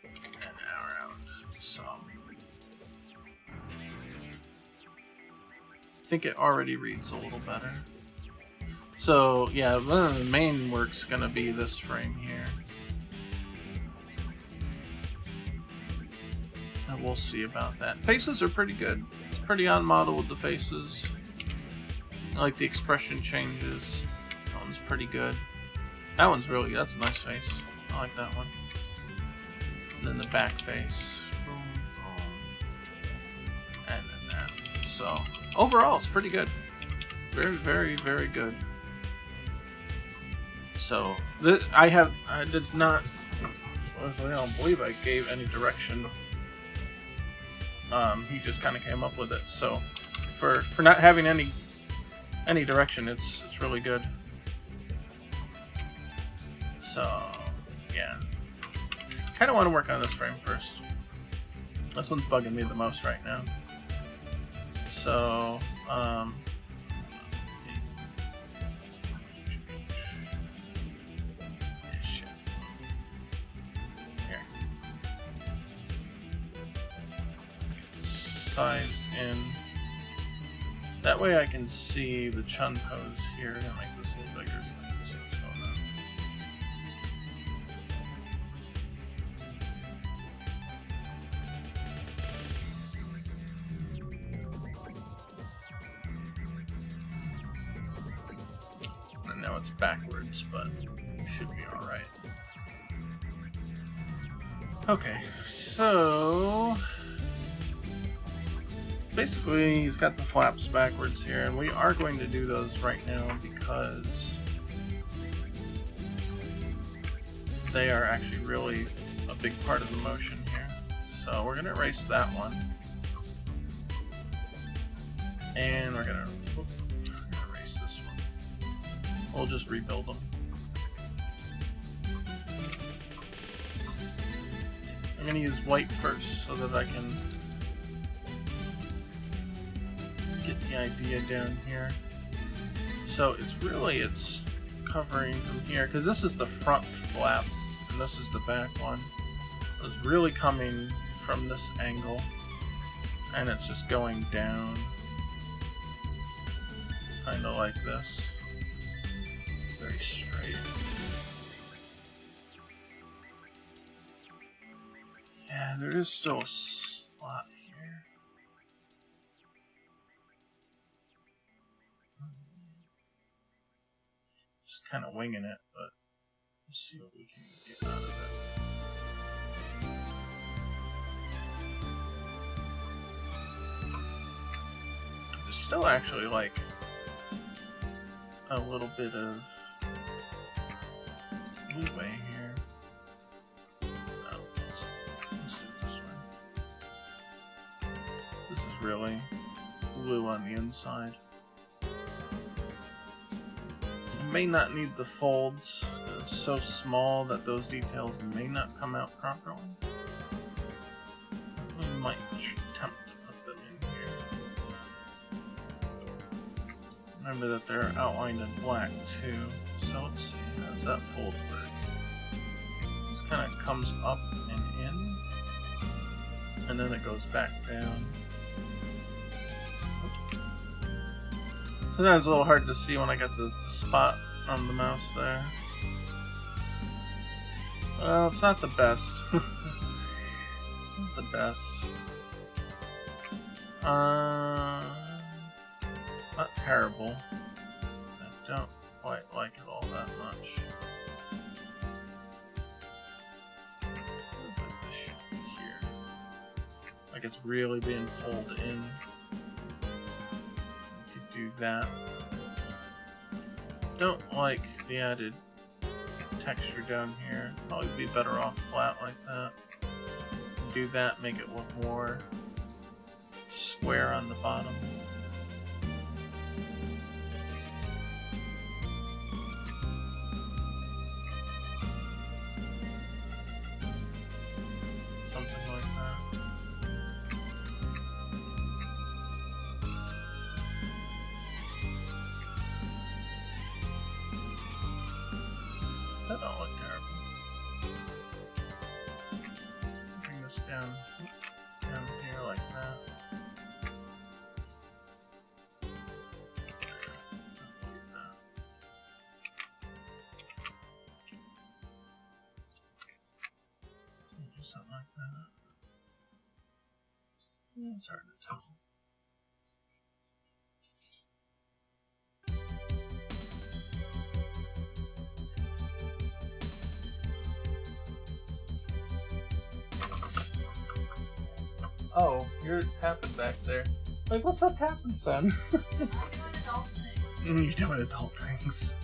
And around. So I think it already reads a little better. So yeah, one of the main work's gonna be this frame here. And we'll see about that. Faces are pretty good. It's pretty on model with the faces. I like the expression changes. That one's pretty good. That one's really good. That's a nice face. I like that one. And then the back face. Boom, boom. And then that. So overall, it's pretty good. Very, very, very good. So I did not. I don't believe I gave any direction. He just kind of came up with it. So for not having any direction, it's really good. So yeah, kind of want to work on this frame first. This one's bugging me the most right now. So shit. Here, sized in. That way I can see the Chun pose here. I'm gonna make this a little bigger so I can see what's going on. And now it's backwards, but it should be alright. Okay, so basically he's got the flaps backwards here, and we are going to do those right now because they are actually really a big part of the motion here. So we're going to erase that one. And we're going to erase this one. We'll just rebuild them. I'm going to use white first so that I can get the idea down here. So it's covering from here, because this is the front flap and this is the back one. It's really coming from this angle, and it's just going down kind of like this, very straight. Yeah, there is still a slot here. Just kind of winging it, but let's see what we can get out of it. There's still actually like a little bit of leeway here. No, let's do it this way. This is really glue on the inside. You may not need the folds. It's so small that those details may not come out properly. We might attempt to put them in here. Remember that they're outlined in black too. So let's see, how does that fold work? This kind of comes up and in, and then it goes back down. Sometimes it's a little hard to see when I got the spot on the mouse there. Well, it's not the best. It's not the best. Not terrible. I don't quite like it all that much. Feels like this should be here. Like it's really being pulled in. We could do that. Don't like the added texture down here. Probably be better off flat like that. Do that, make it look more square on the bottom. Something like that. That don't look terrible. Bring this down here like that. Do something like that. Yeah, it's hard to tell. Oh, you're tapping back there. Like, what's that tapping, son? You're doing adult things.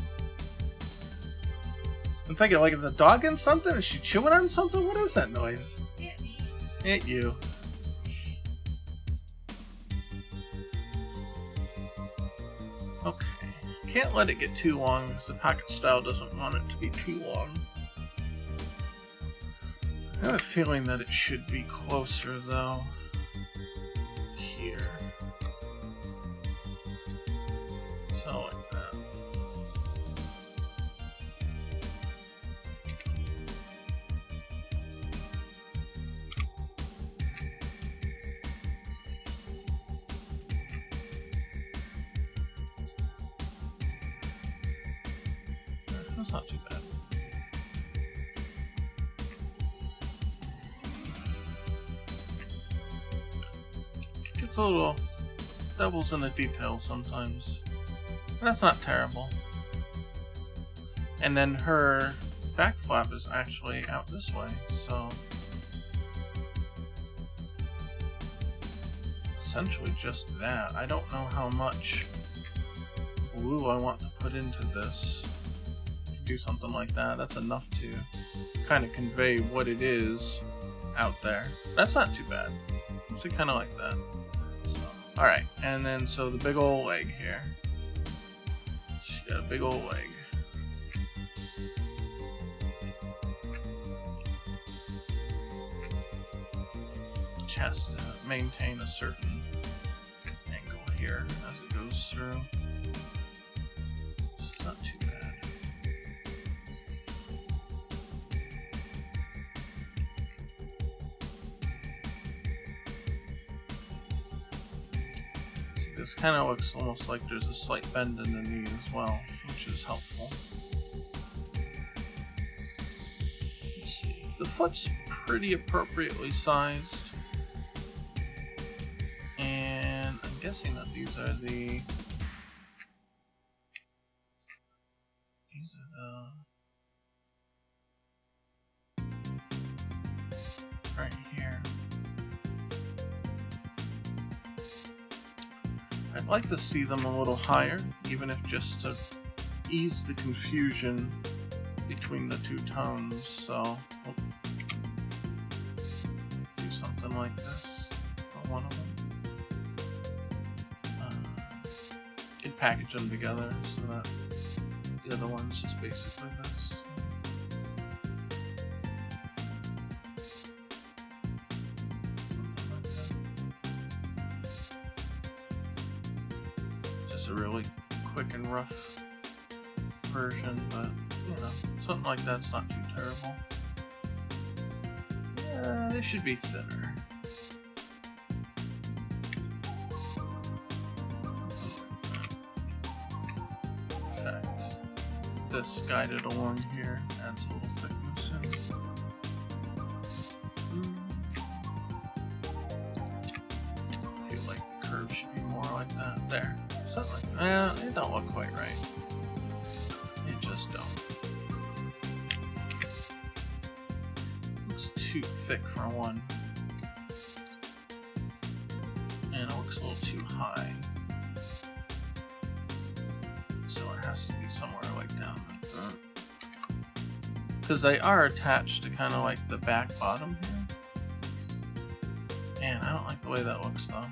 I'm thinking, like, is a dog in something? Is she chewing on something? What is that noise? Hit me. Hit you. Okay. Can't let it get too long because the packet style doesn't want it to be too long. I have a feeling that it should be closer, though. Here. So like that. That's not too bad. It's a little devils in the details sometimes. But that's not terrible. And then her back flap is actually out this way, so essentially just that. I don't know how much glue I want to put into this. Do something like that. That's enough to kind of convey what it is out there. That's not too bad. So kind of like that. So, all right, and then so the big old leg here. She got a big old leg. Which has to maintain a certain angle here as it goes through. It's not too bad. This kind of looks almost like there's a slight bend in the knee as well, which is helpful. Let's see. The foot's pretty appropriately sized. And I'm guessing that these are the right here. I'd like to see them a little higher, even if just to ease the confusion between the two tones, so we'll do something like this for one of them. Can package them together so that the other one's just basically this. Just a really quick and rough version, but you know, something like that's not too terrible. They should be thinner. In fact, this guided along here adds a little thickness in. I feel like the curve should be more like that. There. Something like that. It don't look quite right. It just don't. Looks too thick for one. And it looks a little too high. So it has to be somewhere like down like that. Because they are attached to kind of like the back bottom here. And I don't like the way that looks though.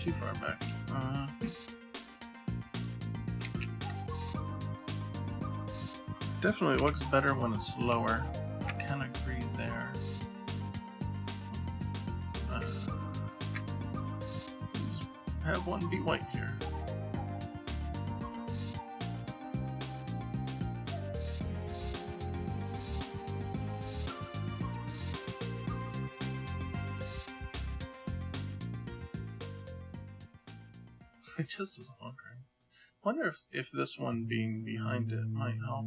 Too far back. Definitely looks better when it's lower. I kind of agree there. Have one be white here. It just doesn't look right. Wonder if this one being behind it might help.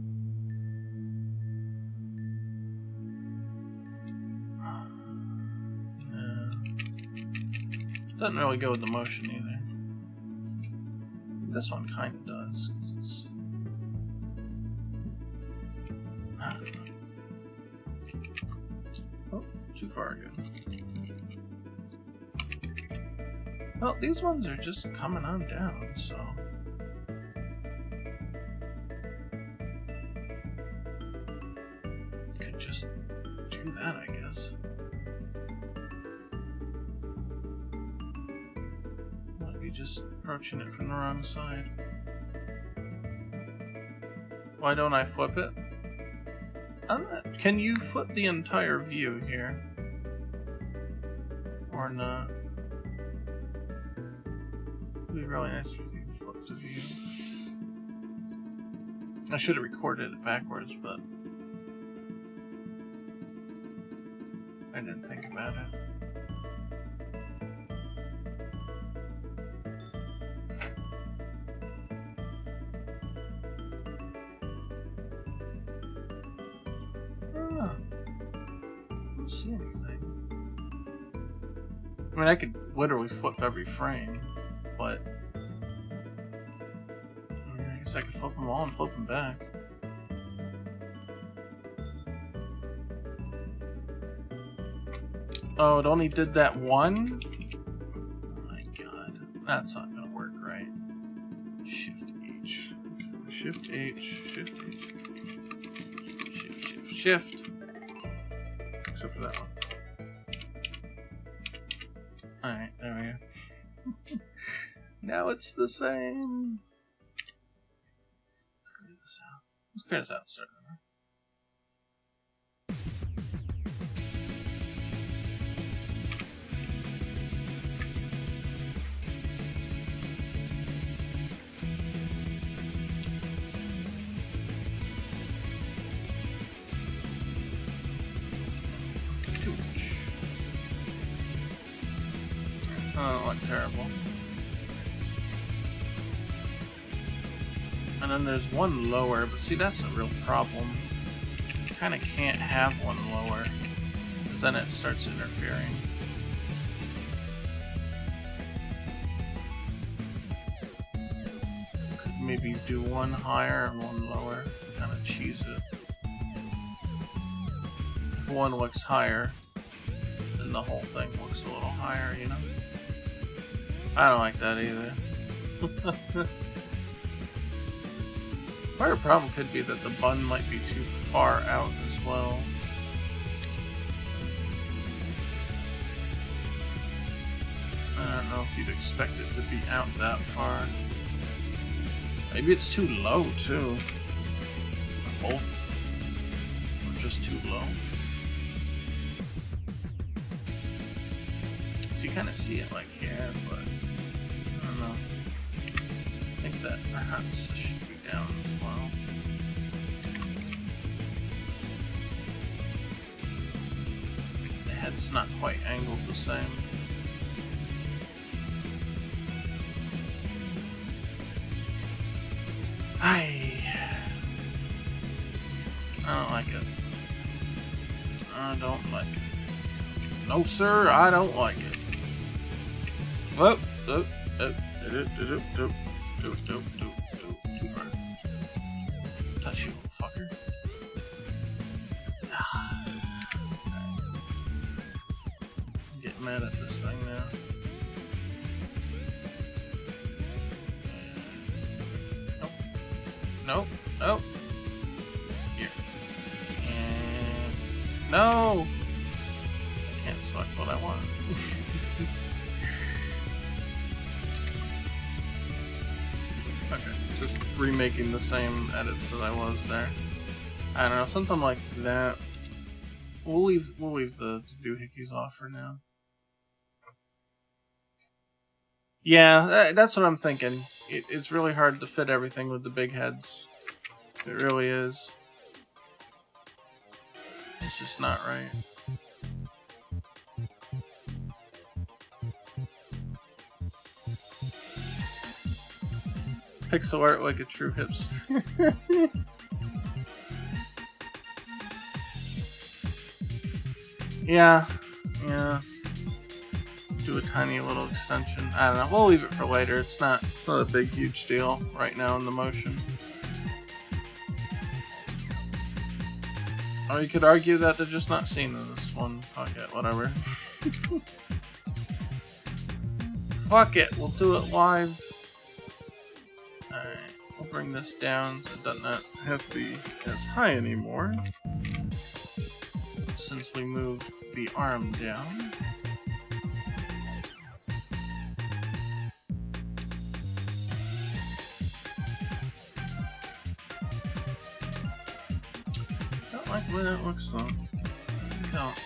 Doesn't really go with the motion either. This one kind of does, 'cause it's... I don't know. Oh, too far again. Well, these ones are just coming on down, so... Could just do that, I guess. Might be just approaching it from the wrong side. Why don't I flip it? Can you flip the entire view here? Or not? It'd be really nice if you could flip the view. I should have recorded it backwards, but I didn't think about it. I don't see anything. I mean, I could literally flip every frame, but I guess I could flip them all and flip them back. Oh, it only did that one? Oh my god. That's not gonna work, right? Shift H. Shift H. Shift H. Shift. Except for that one. Alright, there we go. Now it's the same. Let's clear this out. Let's clear this out and start over. Oh, what terrible. And then there's one lower, but see, that's a real problem. You kind of can't have one lower, because then it starts interfering. Could maybe do one higher and one lower, kind of cheese it. If one looks higher, then the whole thing looks a little higher, you know? I don't like that either. Part of the problem could be that the bun might be too far out as well. I don't know if you'd expect it to be out that far. Maybe it's too low too. Or both. Or just too low. So you kind of see it like here, but I don't know. I think that perhaps this should be down as well. The head's not quite angled the same. I don't like it. I don't like it. No, sir, I don't like it. Whoop, whoop, whoop, whoop, whoop, whoop, whoop, whoop, whoop, too far. Touch you, little fucker. I'm getting mad at this thing now. Nope. Nope. Nope. Here. And no! I can't select what I want. Okay, just remaking the same edits that I was there. I don't know, something like that. We'll leave the doohickeys off for now. Yeah, that's what I'm thinking. It's really hard to fit everything with the big heads. It really is. It's just not right. Pixel art like a true hipster. Yeah. Do a tiny little extension. I don't know. We'll leave it for later. It's not a big, huge deal right now in the motion. Or you could argue that they're just not seen in this one. Fuck it, whatever. Fuck it, we'll do it live. Alright, we'll bring this down so it does not have to be as high anymore. Since we moved the arm down. I don't like the way that looks though. I don't.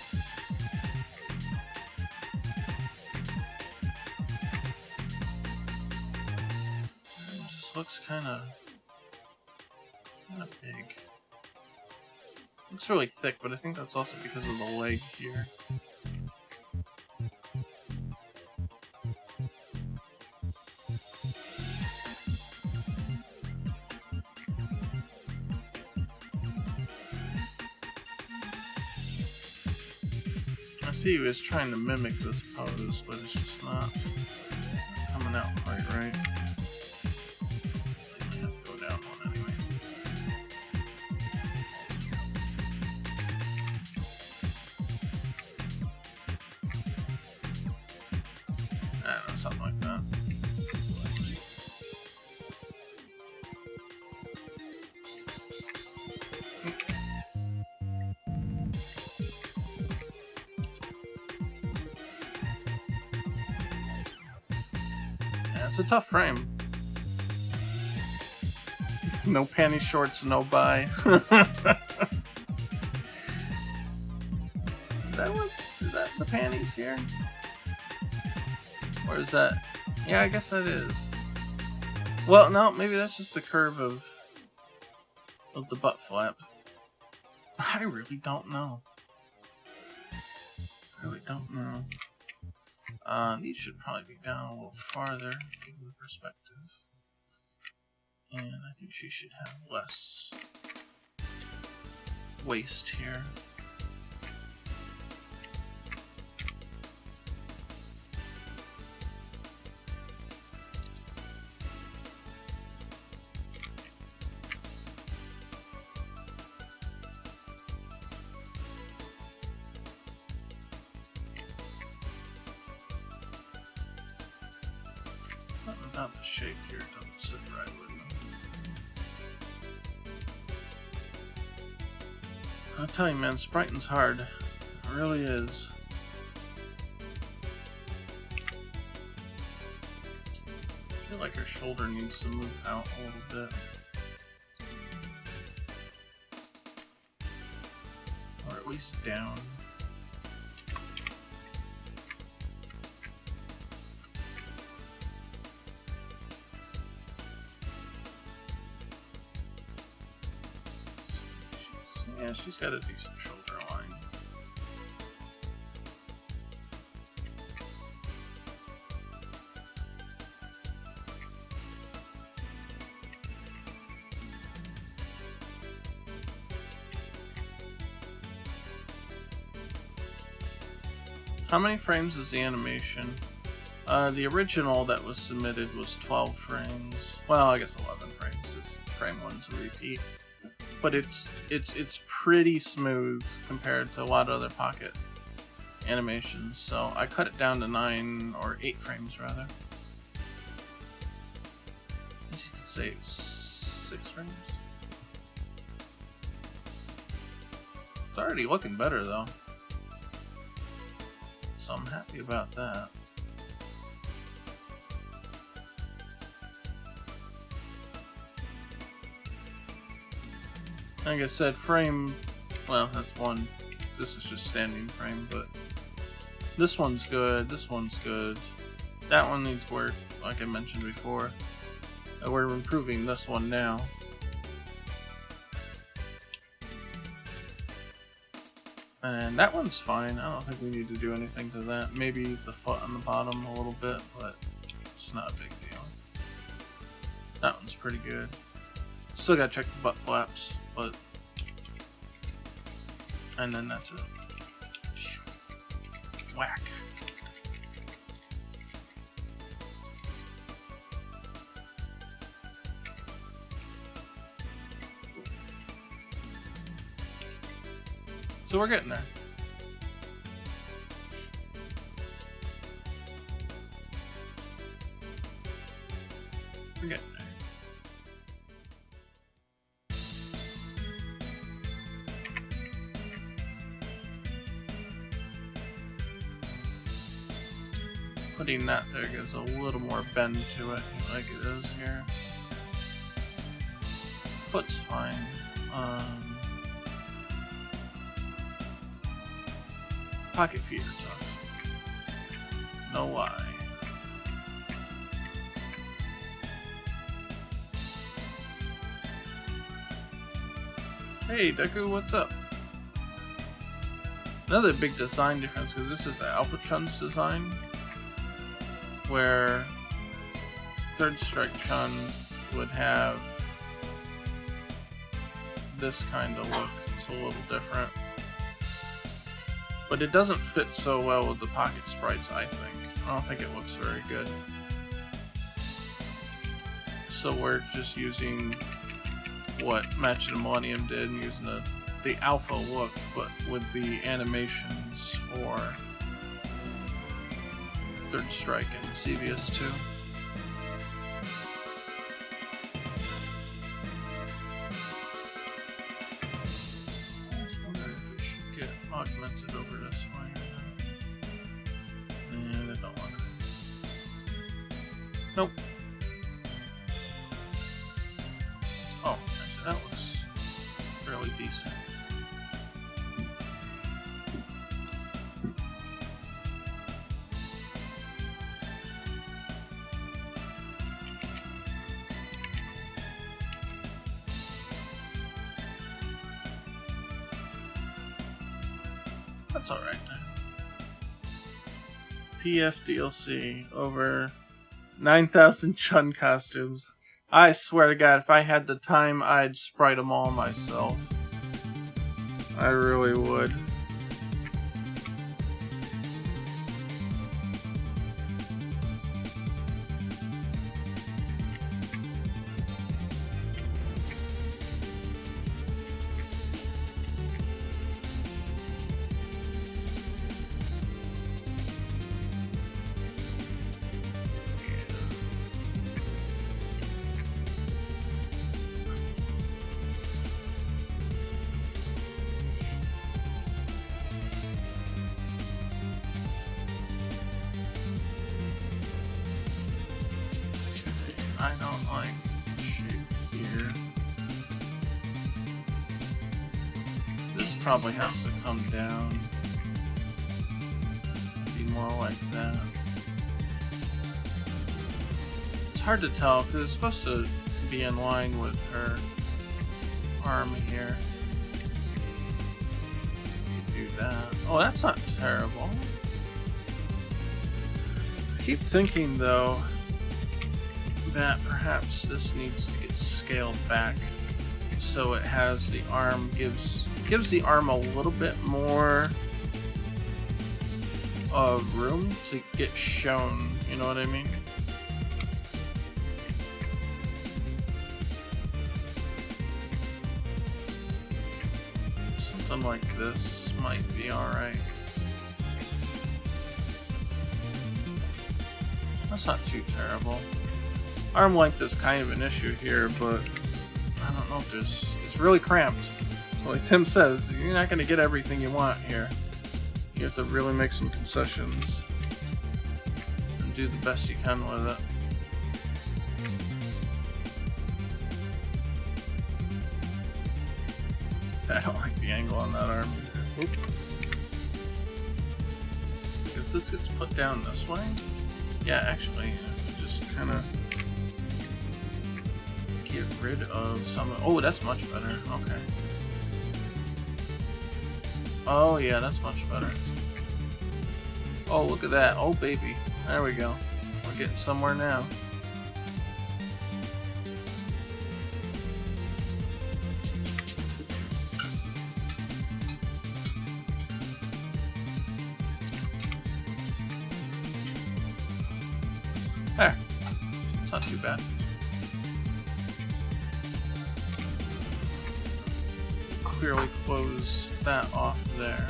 It just looks kind of big. Looks really thick, but I think that's also because of the leg here. I see he was trying to mimic this pose, but it's just not coming out quite right. I have to go down one anyway. I don't know, something like that. Okay. Yeah, it's a tough frame. No panty shorts, no buy. Is that the panties here? Or is that... Yeah, I guess that is. Well, no, maybe that's just the curve of the butt flap. I really don't know. These should probably be down a little farther, given the perspective. And I think she should have less waist here. Something about the shape here doesn't sit right with me. I'll tell you, man, spriting's hard. It really is. I feel like her shoulder needs to move out a little bit. Or at least down. Yeah, she's got a decent shoulder line. How many frames is the animation? The original that was submitted was 12 frames. Well, I guess 11 frames is frame 1's a repeat. But it's pretty smooth compared to a lot of other Pocket animations, so I cut it down to 9 or 8 frames rather. I guess you could say 6 frames. It's already looking better though, so I'm happy about that. Like I said, frame, well, that's one. This is just standing frame, but this one's good, this one's good. That one needs work, like I mentioned before. And we're improving this one now. And that one's fine. I don't think we need to do anything to that. Maybe the foot on the bottom a little bit, but it's not a big deal. That one's pretty good. Still gotta check the butt flaps, but... And then that's it. Whack. So we're getting there. We're getting there. Putting that there gives a little more bend to it, like it is here. Foot's fine. Pocket feet are tough. No lie. Hey Deku, what's up? Another big design difference, because this is Alpha Chun's design, where Third Strike Chun would have this kind of look. It's a little different. But it doesn't fit so well with the Pocket sprites, I think. I don't think it looks very good. So we're just using what Match of the Millennium did, and using the alpha look, but with the animations for Third Strike and CVS2. I was wondering if it should get augmented over this way. And it don't want to. Nope. Oh, that looks fairly decent. That's alright then. PF DLC, over 9,000 Chun costumes. I swear to God, if I had the time, I'd sprite them all myself. I really would. I don't like shape here. This probably has to come down. Be more like that. It's hard to tell because it's supposed to be in line with her arm here. Do that. Oh, that's not terrible. I keep thinking though that perhaps this needs to get scaled back so it has the arm gives the arm a little bit more room to get shown, you know what I mean? Something like this might be alright. That's not too terrible. Arm length is kind of an issue here, but I don't know if it's really cramped. Like Tim says, you're not going to get everything you want here. You have to really make some concessions and do the best you can with it. I don't like the angle on that arm. Oop. If this gets put down this way, yeah, actually, just kind of get rid of some. Oh, that's much better. Okay. Oh yeah, that's much better. Oh, look at that. Oh baby. There we go. We're getting somewhere now. There. It's not too bad. Clearly close that off there.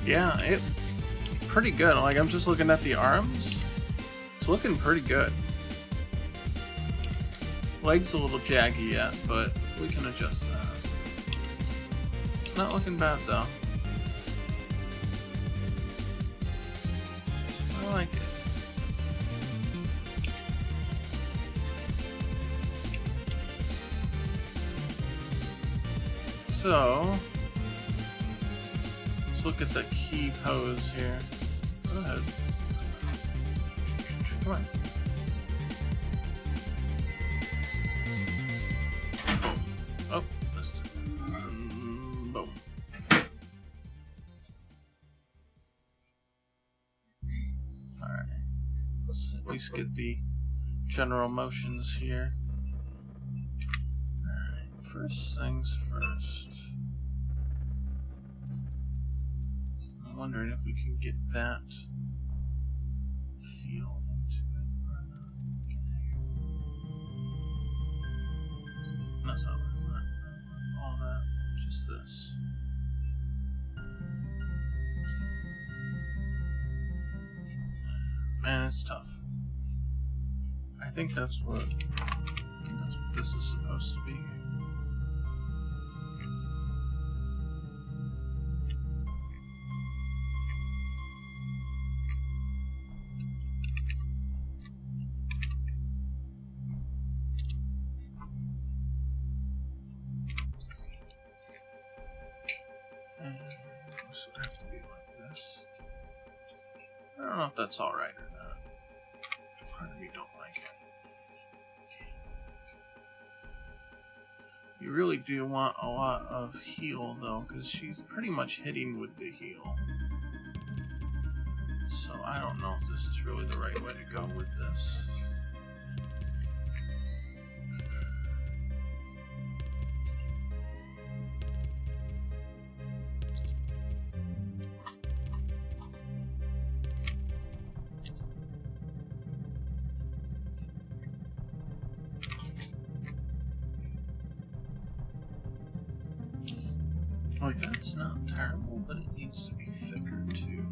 Yeah, it's pretty good. Like, I'm just looking at the arms. It's looking pretty good. Leg's a little jaggy yet, but we can adjust that. It's not looking bad though. I like it. So, let's look at the key pose here. Go ahead. Come on. Oh, missed it. Boom. Alright. Let's at least get the general motions here. Alright, first things first. wondering if we can get that feel into it or not. Okay. That's not what I want. All that, just this. Man, it's tough. I think that's what this is supposed to be. This would have to be like this. I don't know if that's alright or not. Part of me don't like it. You really do want a lot of heel though, because she's pretty much hitting with the heel. So I don't know if this is really the right way to go with this. Like, that's not terrible, but it needs to be thicker too.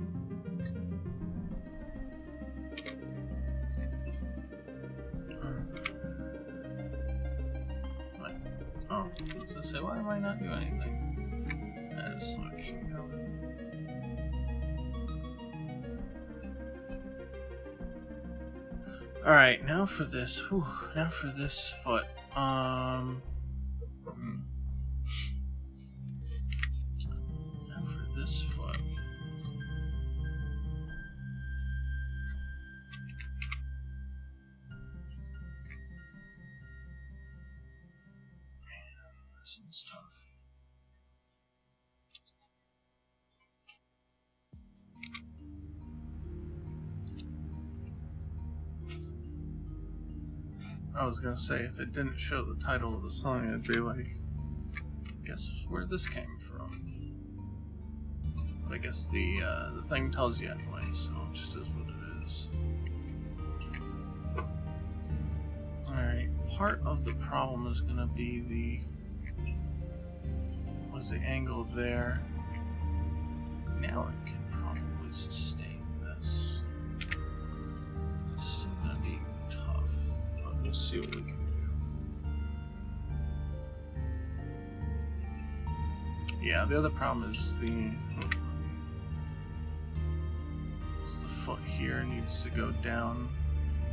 Oh, I was gonna say, why am I not doing anything? Add a selection color. Alright, now for this. Whew, now for this foot. This foot. Man, this one's tough. I was gonna say, if it didn't show the title of the song, I'd be like, guess where this came from. But I guess the thing tells you anyway, so it just is what it is. Alright, part of the problem is going to be the angle there. Now it can probably sustain this. It's still going to be tough, but we'll see what we can do. Yeah, the other problem is the foot here needs to go down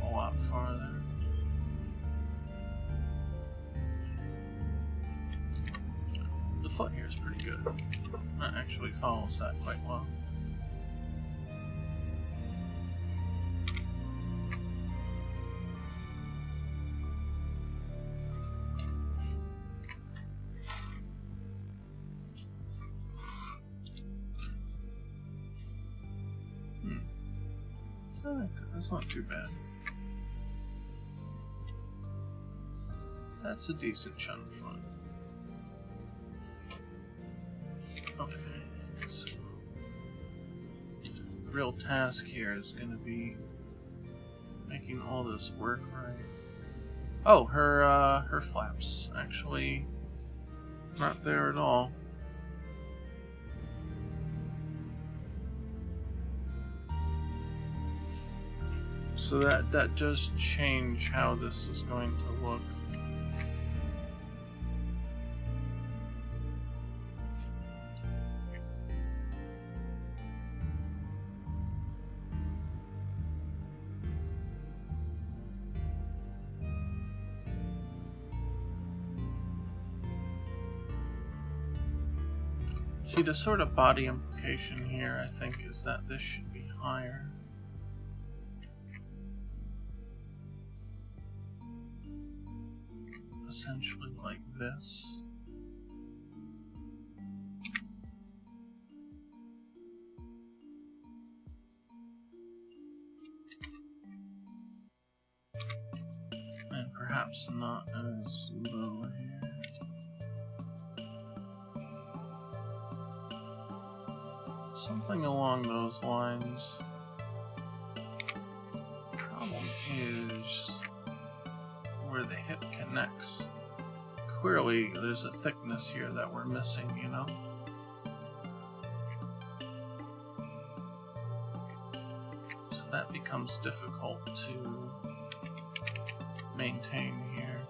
a lot farther. The foot here is pretty good. That actually follows that quite well. That's not too bad. That's a decent chunk foot. Okay, so the real task here is going to be making all this work right. Oh, her flaps actually not there at all. So that does change how this is going to look. See, the sort of body implication here, I think, is that this should be higher. Essentially like this. And perhaps not as low here. Something along those lines. Problem is where the hip connects. Clearly, there's a thickness here that we're missing, you know? So that becomes difficult to maintain here.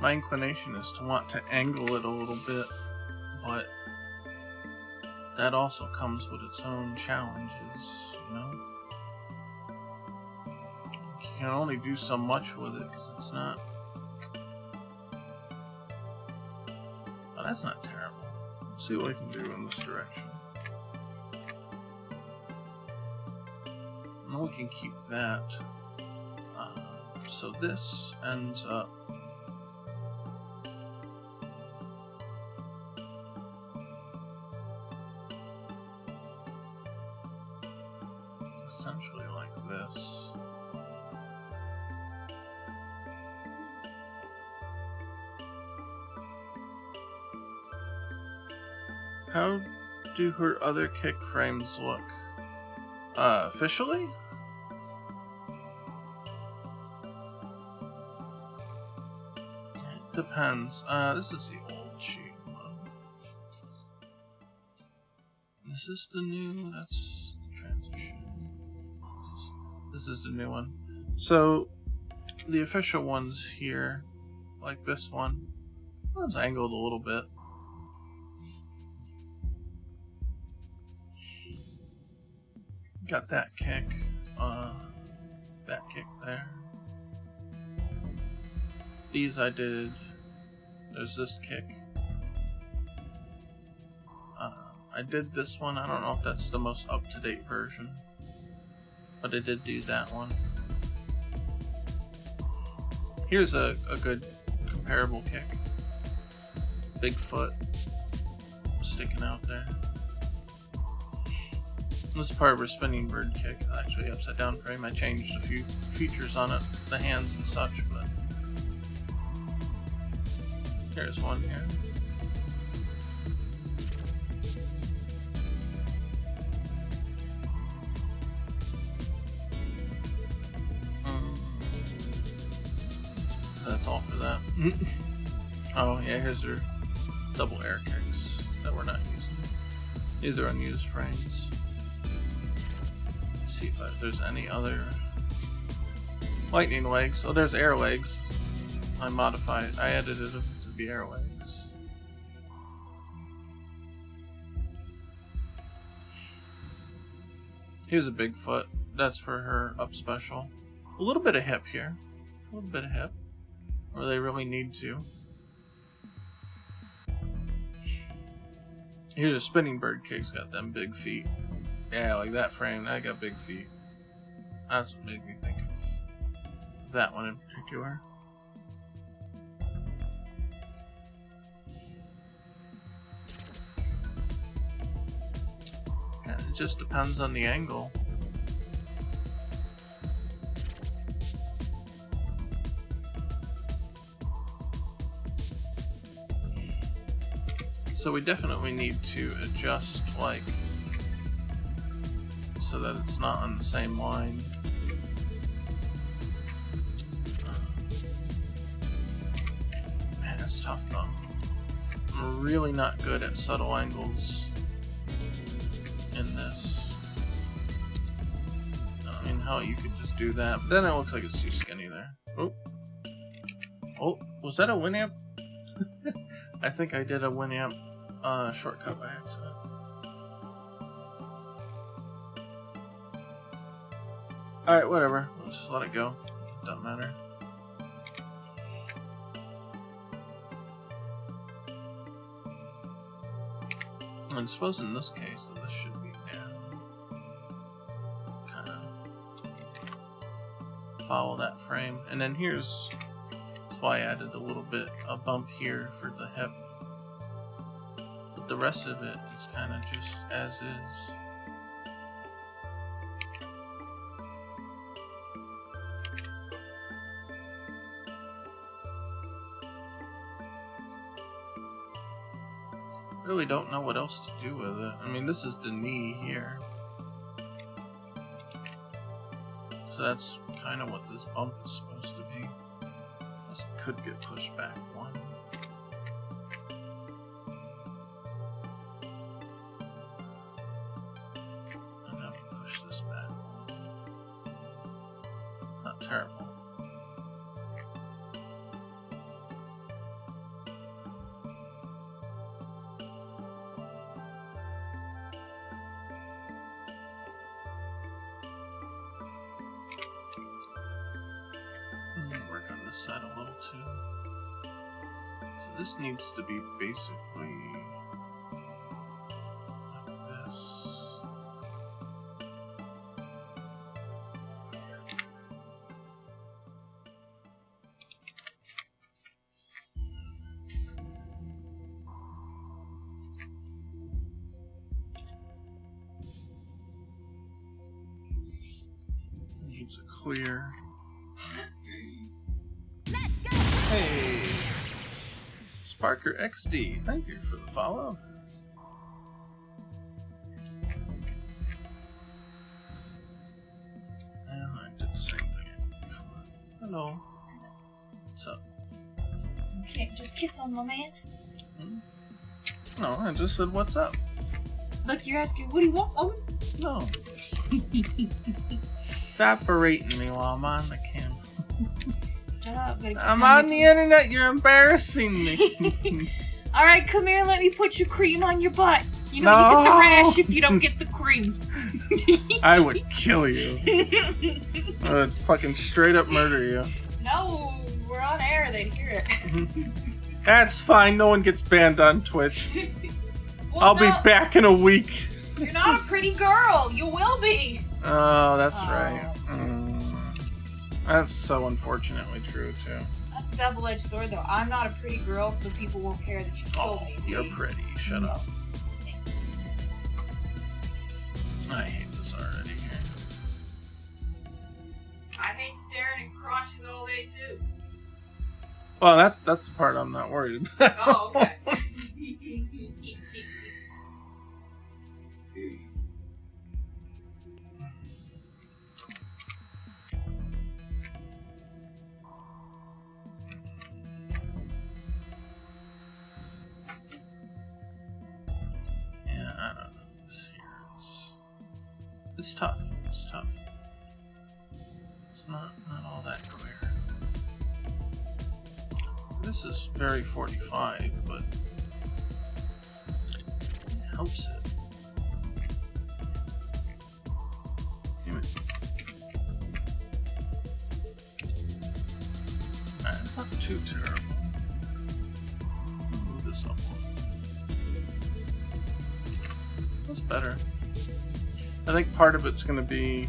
My inclination is to want to angle it a little bit, but that also comes with its own challenges, you know? You can only do so much with it because it's not... Oh, that's not terrible. Let's see what we can do in this direction. And we can keep that. So this ends up... essentially like this. How do her other kick frames look? Officially? It depends. This is the old sheet one. This is the new, that's the transition. This is the new one. So, the official ones here, like this one, one's angled a little bit. Got that kick there. These I did. There's this kick. I did this one. I don't know if that's the most up-to-date version, but I did do that one. Here's a good comparable kick. Big foot sticking out there. This is part of her spinning bird kick. Actually, upside down frame. I changed a few features on it, the hands and such, but here's one here. That's all for that. Oh yeah, here's her double air kicks that we're not using. These are unused frames. Let's see if there's any other lightning legs. Oh, there's air legs. I modified. I edited them to be air legs. Here's a big foot. That's for her up special. A little bit of hip here. A little bit of hip. Or they really need to. Here's a spinning bird kick's got them big feet. Yeah, like that frame, that got big feet. That's what made me think of that one in particular. Yeah, it just depends on the angle. So we definitely need to adjust, like, so that it's not on the same line. Man, it's tough though. I'm really not good at subtle angles in this. I mean, how you could just do that, but then it looks like it's too skinny there. Oh, oh, was that a Winamp? I think I did a Winamp shortcut by accident. Alright, whatever. Let's just let it go. Doesn't matter. I suppose in this case, then this should be down. Kind of follow that frame. And then here's... that's why I added a little bit, a bump here for the hip. But the rest of it is kind of just as is. Really don't know what else to do with it. I mean, this is the knee here. So that's kind of what this bump is supposed to be. This could get pushed back one. And then we push this back one. Not terrible. Work on this side a little too. So this needs to be basically like this. Needs a clear. Hey, Sparker XD, thank you for the follow. And I did the same thing before. Hello. What's up? You can't just kiss on my man. No, I just said what's up. Look, you're asking, what do you want, woman? No. Stop berating me while I'm on the camera. Shut up. I'm on the internet, you're embarrassing me. Alright, come here, let me put your cream on your butt. You know, you get the rash if you don't get the cream. I would kill you. I would fucking straight up murder you. No, we're on air, they'd hear it. That's fine, no one gets banned on Twitch. Well, I'll be back in a week. You're not a pretty girl, you will be. Oh, that's right. That's That's so unfortunately true, too. That's a double-edged sword, though. I'm not a pretty girl, so people won't care that you killed me. You're pretty. Shut up. I hate this already here. I hate staring at crotches all day, too. Well, that's the part I'm not worried about. Oh, okay. I don't know. This here is... It's tough. It's tough. It's not all that clear. This is very 45, but it helps it. Damn it. Alright, it's not too terrible. Move this up one. That's better. I think part of it's going to be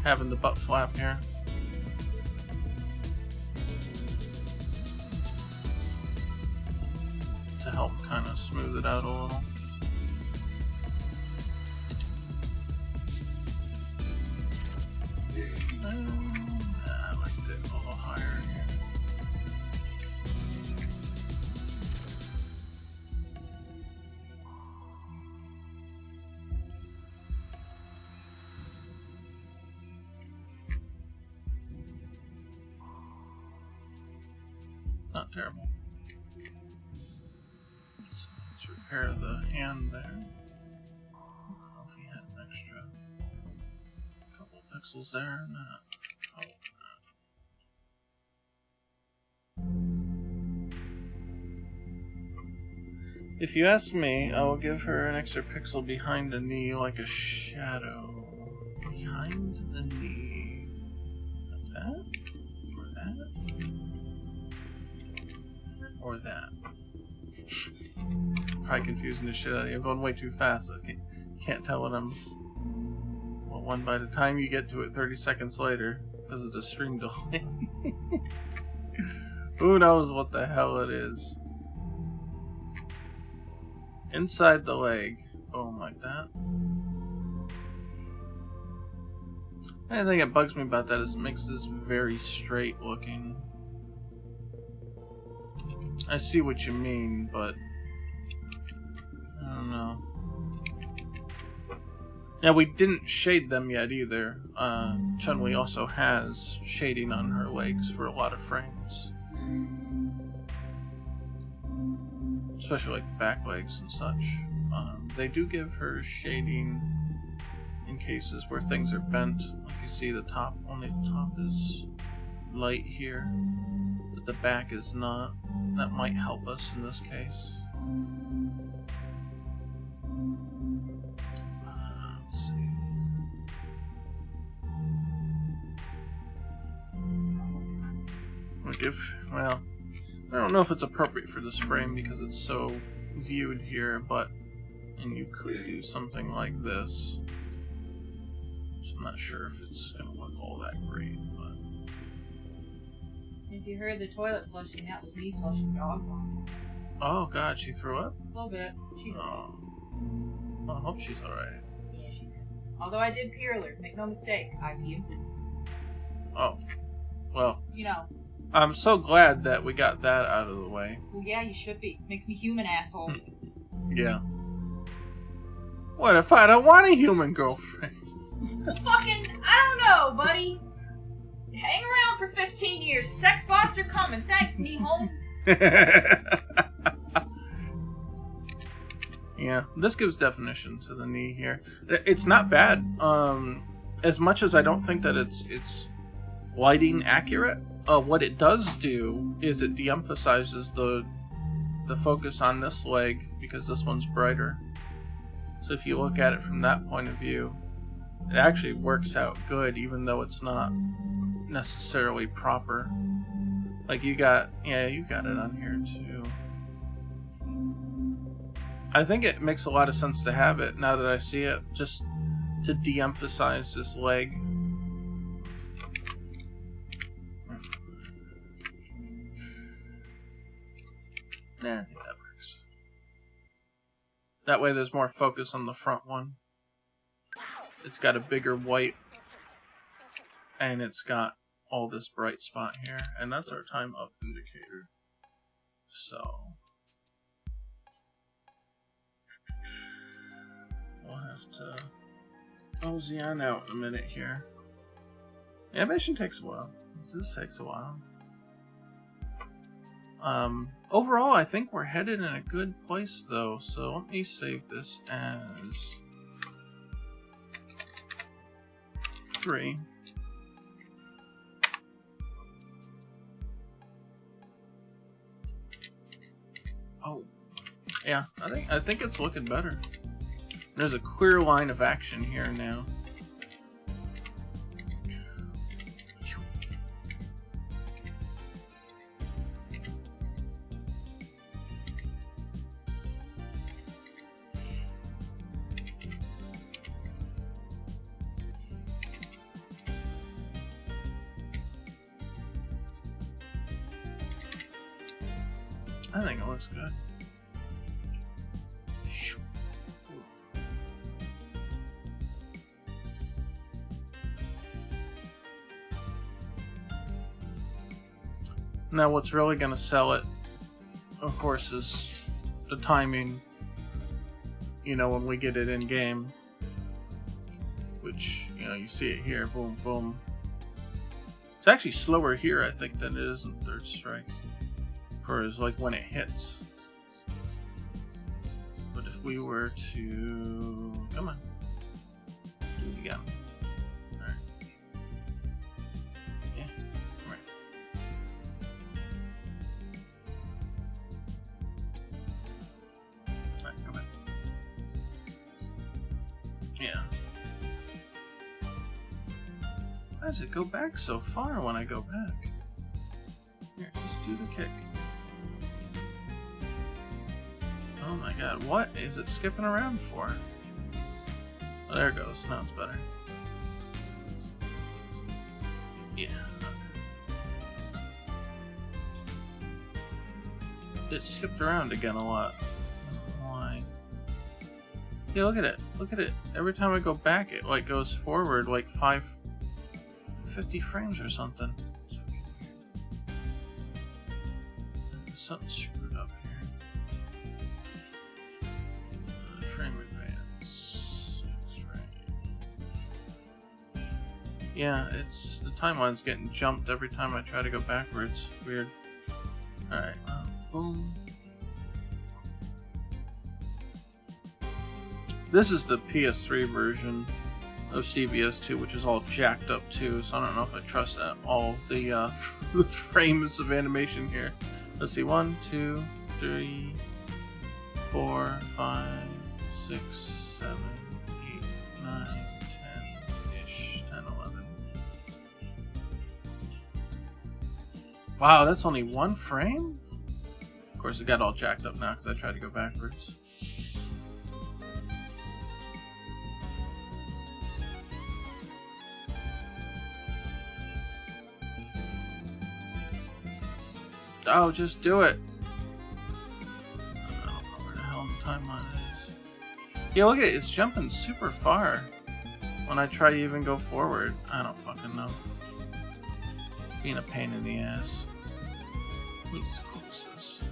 having the butt flap here. To help kind of smooth it out a little. I like it a little higher here. Not terrible. So let's repair the hand there. I don't know if he had an extra couple pixels there or not. Oh, if you ask me, I will give her an extra pixel behind the knee like a shadow. Behind the knee. Like that? Or that? Or that. Probably confusing the shit out of you. I'm going way too fast. I can't tell what I'm... Well, one by the time you get to it 30 seconds later, because of the stream delay. Who knows what the hell it is. Inside the leg. Boom, like that. The only thing that bugs me about that is it makes this very straight looking. I see what you mean, but don't know. Yeah, we didn't shade them yet either. Chun-Li also has shading on her legs for a lot of frames. Especially like back legs and such. They do give her shading in cases where things are bent. Like you see the top, only the top is light here, but the back is not. That might help us in this case. Let's see. Well, I don't know if it's appropriate for this frame because it's so viewed here, and you could do something like this. So I'm not sure if it's going to look all that great, but... If you heard the toilet flushing, that was me flushing dog vomit. Oh god, she threw up? A little bit. She's okay. I hope she's alright. Yeah, she's good. Although I did peer her, make no mistake, I peed. Oh. Well, Just, you know. I'm so glad that we got that out of the way. Well, yeah, you should be. Makes me human, asshole. Yeah. What if I don't want a human girlfriend? Fucking, I don't know, buddy. Hang around for 15 years. Sex bots are coming. Thanks, Nihon. Yeah, this gives definition to the knee here. It's not bad. As much as I don't think that it's lighting accurate, what it does do is it de-emphasizes the focus on this leg because this one's brighter. So if you look at it from that point of view, it actually works out good, even though it's not necessarily proper. Like you got it on here too. I think it makes a lot of sense to have it now that I see it, just to de-emphasize this leg. Nah, I think that works. That way there's more focus on the front one. It's got a bigger white, and it's got all this bright spot here, and that's our time up indicator. So we'll have to mosey on out a minute here. Animation takes a while. This takes a while. Overall, I think we're headed in a good place, though. So let me save this as 3. Oh, yeah. I think it's looking better. There's a clear line of action here now. I think it looks good. Now what's really going to sell it, of course, is the timing, you know, when we get it in game. Which, you know, you see it here, boom, boom. It's actually slower here, I think, than it is in Third Strike. For as like when it hits. But if we were to... Come on. Do it again. Alright. Yeah, right. Alright, come back. Yeah. Why does it go back so far when I go back? Here, just do the kick. Oh my god, what is it skipping around for? Oh, there it goes. Now it's better. Yeah. Okay. It skipped around again a lot. I don't know why. Yeah, look at it. Look at it. Every time I go back, it like goes forward like 50 frames or something. Something's screwed up here. Yeah, it's the timeline's getting jumped every time I try to go backwards. Weird. Alright, boom. This is the PS3 version of CVS2, which is all jacked up too, so I don't know if I trust that all the the frames of animation here. Let's see, 1, 2, 3, 4, 5, 6, 7, 8, 9, 10-ish, 10, 11. Wow, that's only one frame? Of course, it got all jacked up now because I tried to go backwards. Oh, just do it. I don't know where the hell the timeline is. Yeah, look at it. It's jumping super far when I try to even go forward. I don't fucking know. It's being a pain in the ass. Let's close this.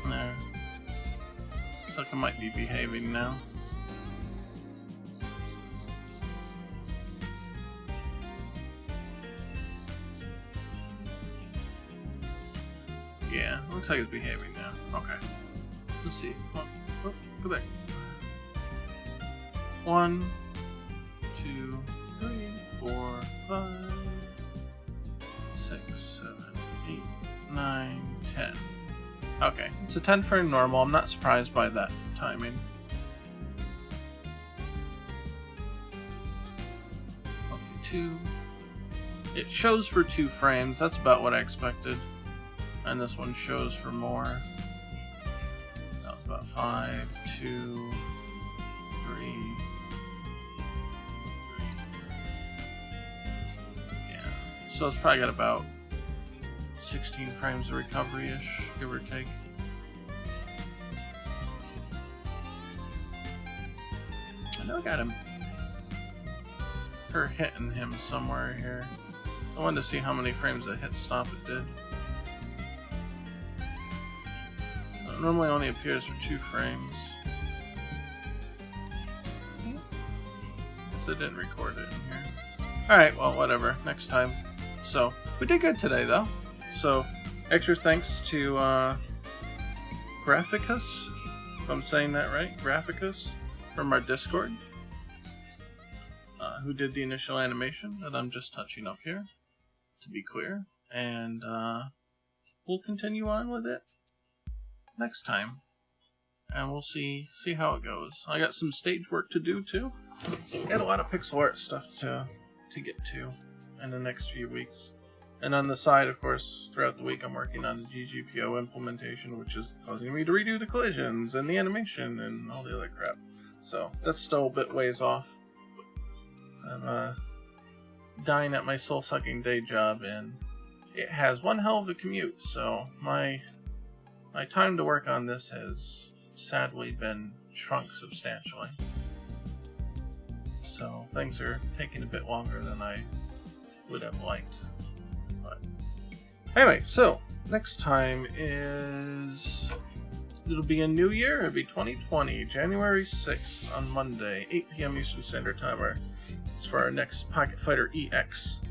There. Looks like I might be behaving now. Yeah, looks like it's behaving now. Okay. Let's see. Oh, go back. 1, 2, 3, 4, 5, 6, 7, 8, 9, 10. Okay, it's a 10 frame normal. I'm not surprised by that timing. Okay, 2. It shows for 2 frames. That's about what I expected. And this one shows for more. That was about 5, 2, 3. Yeah. So it's probably got about 16 frames of recovery-ish, give or take. I know I got him. Her hitting him somewhere here. I wanted to see how many frames the hit stop it did. It normally only appears for 2 frames. Guess I didn't record it in here. Alright, well, whatever. Next time. So, we did good today, though. So, extra thanks to Graphicus, if I'm saying that right, Graphicus, from our Discord, who did the initial animation that I'm just touching up here, to be clear, and we'll continue on with it next time, and we'll see how it goes. I got some stage work to do too, so I got a lot of pixel art stuff to get to in the next few weeks. And on the side, of course, throughout the week, I'm working on the GGPO implementation, which is causing me to redo the collisions and the animation and all the other crap. So that's still a bit ways off. I'm dying at my soul-sucking day job, and it has one hell of a commute. So my time to work on this has sadly been shrunk substantially. So things are taking a bit longer than I would have liked. But anyway, so next time it'll be a new year. It'll be 2020, January 6th on Monday, 8 p.m. Eastern Standard Time. It's for our next Pocket Fighter EX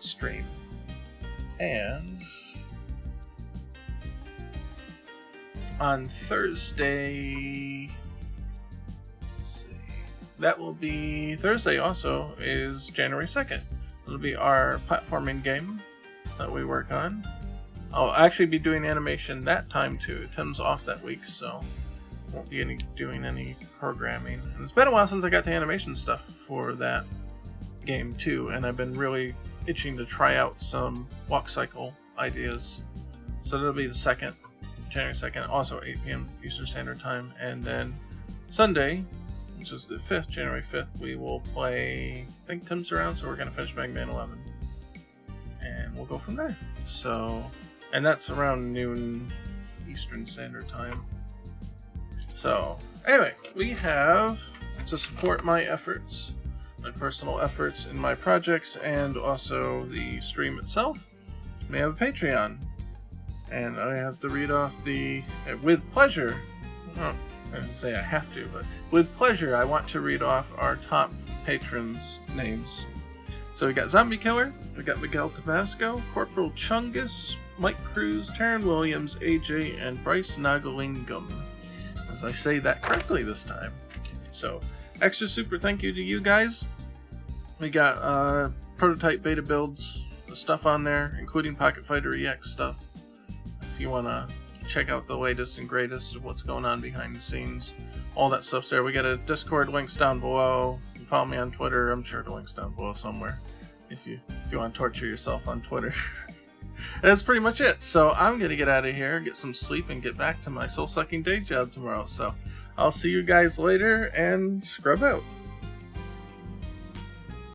stream. And on Thursday, that will be Thursday also is January 2nd. It'll be our platforming game that we work on. I'll actually be doing animation that time too. Tim's off that week, so won't be doing any programming. And it's been a while since I got the animation stuff for that game too, and I've been really itching to try out some walk cycle ideas. So that'll be the 2nd, January 2nd, also 8 p.m. Eastern Standard Time. And then Sunday, which is the 5th, January 5th, we will play, I think Tim's around, so we're going to finish Mega Man 11. And we'll go from there. So, and that's around noon Eastern Standard Time. So, anyway, we have, to support my efforts, my personal efforts in my projects, and also the stream itself, we have a Patreon. And I have to read off with pleasure. Oh, I didn't say I have to, but with pleasure, I want to read off our top patrons' names. So we got Zombie Killer, we got Miguel Tabasco, Corporal Chungus, Mike Cruz, Taryn Williams, AJ, and Bryce Nagalingam. As I say that correctly this time. So, extra super thank you to you guys. We got prototype beta builds stuff on there, including Pocket Fighter EX stuff. If you want to check out the latest and greatest of what's going on behind the scenes, all that stuff's there. We got a Discord, links down below. You can follow me on Twitter. I'm sure the link's down below somewhere if you want to torture yourself on Twitter. And that's pretty much it. So I'm gonna get out of here, get some sleep, and get back to my soul-sucking day job tomorrow. So I'll see you guys later, and scrub out.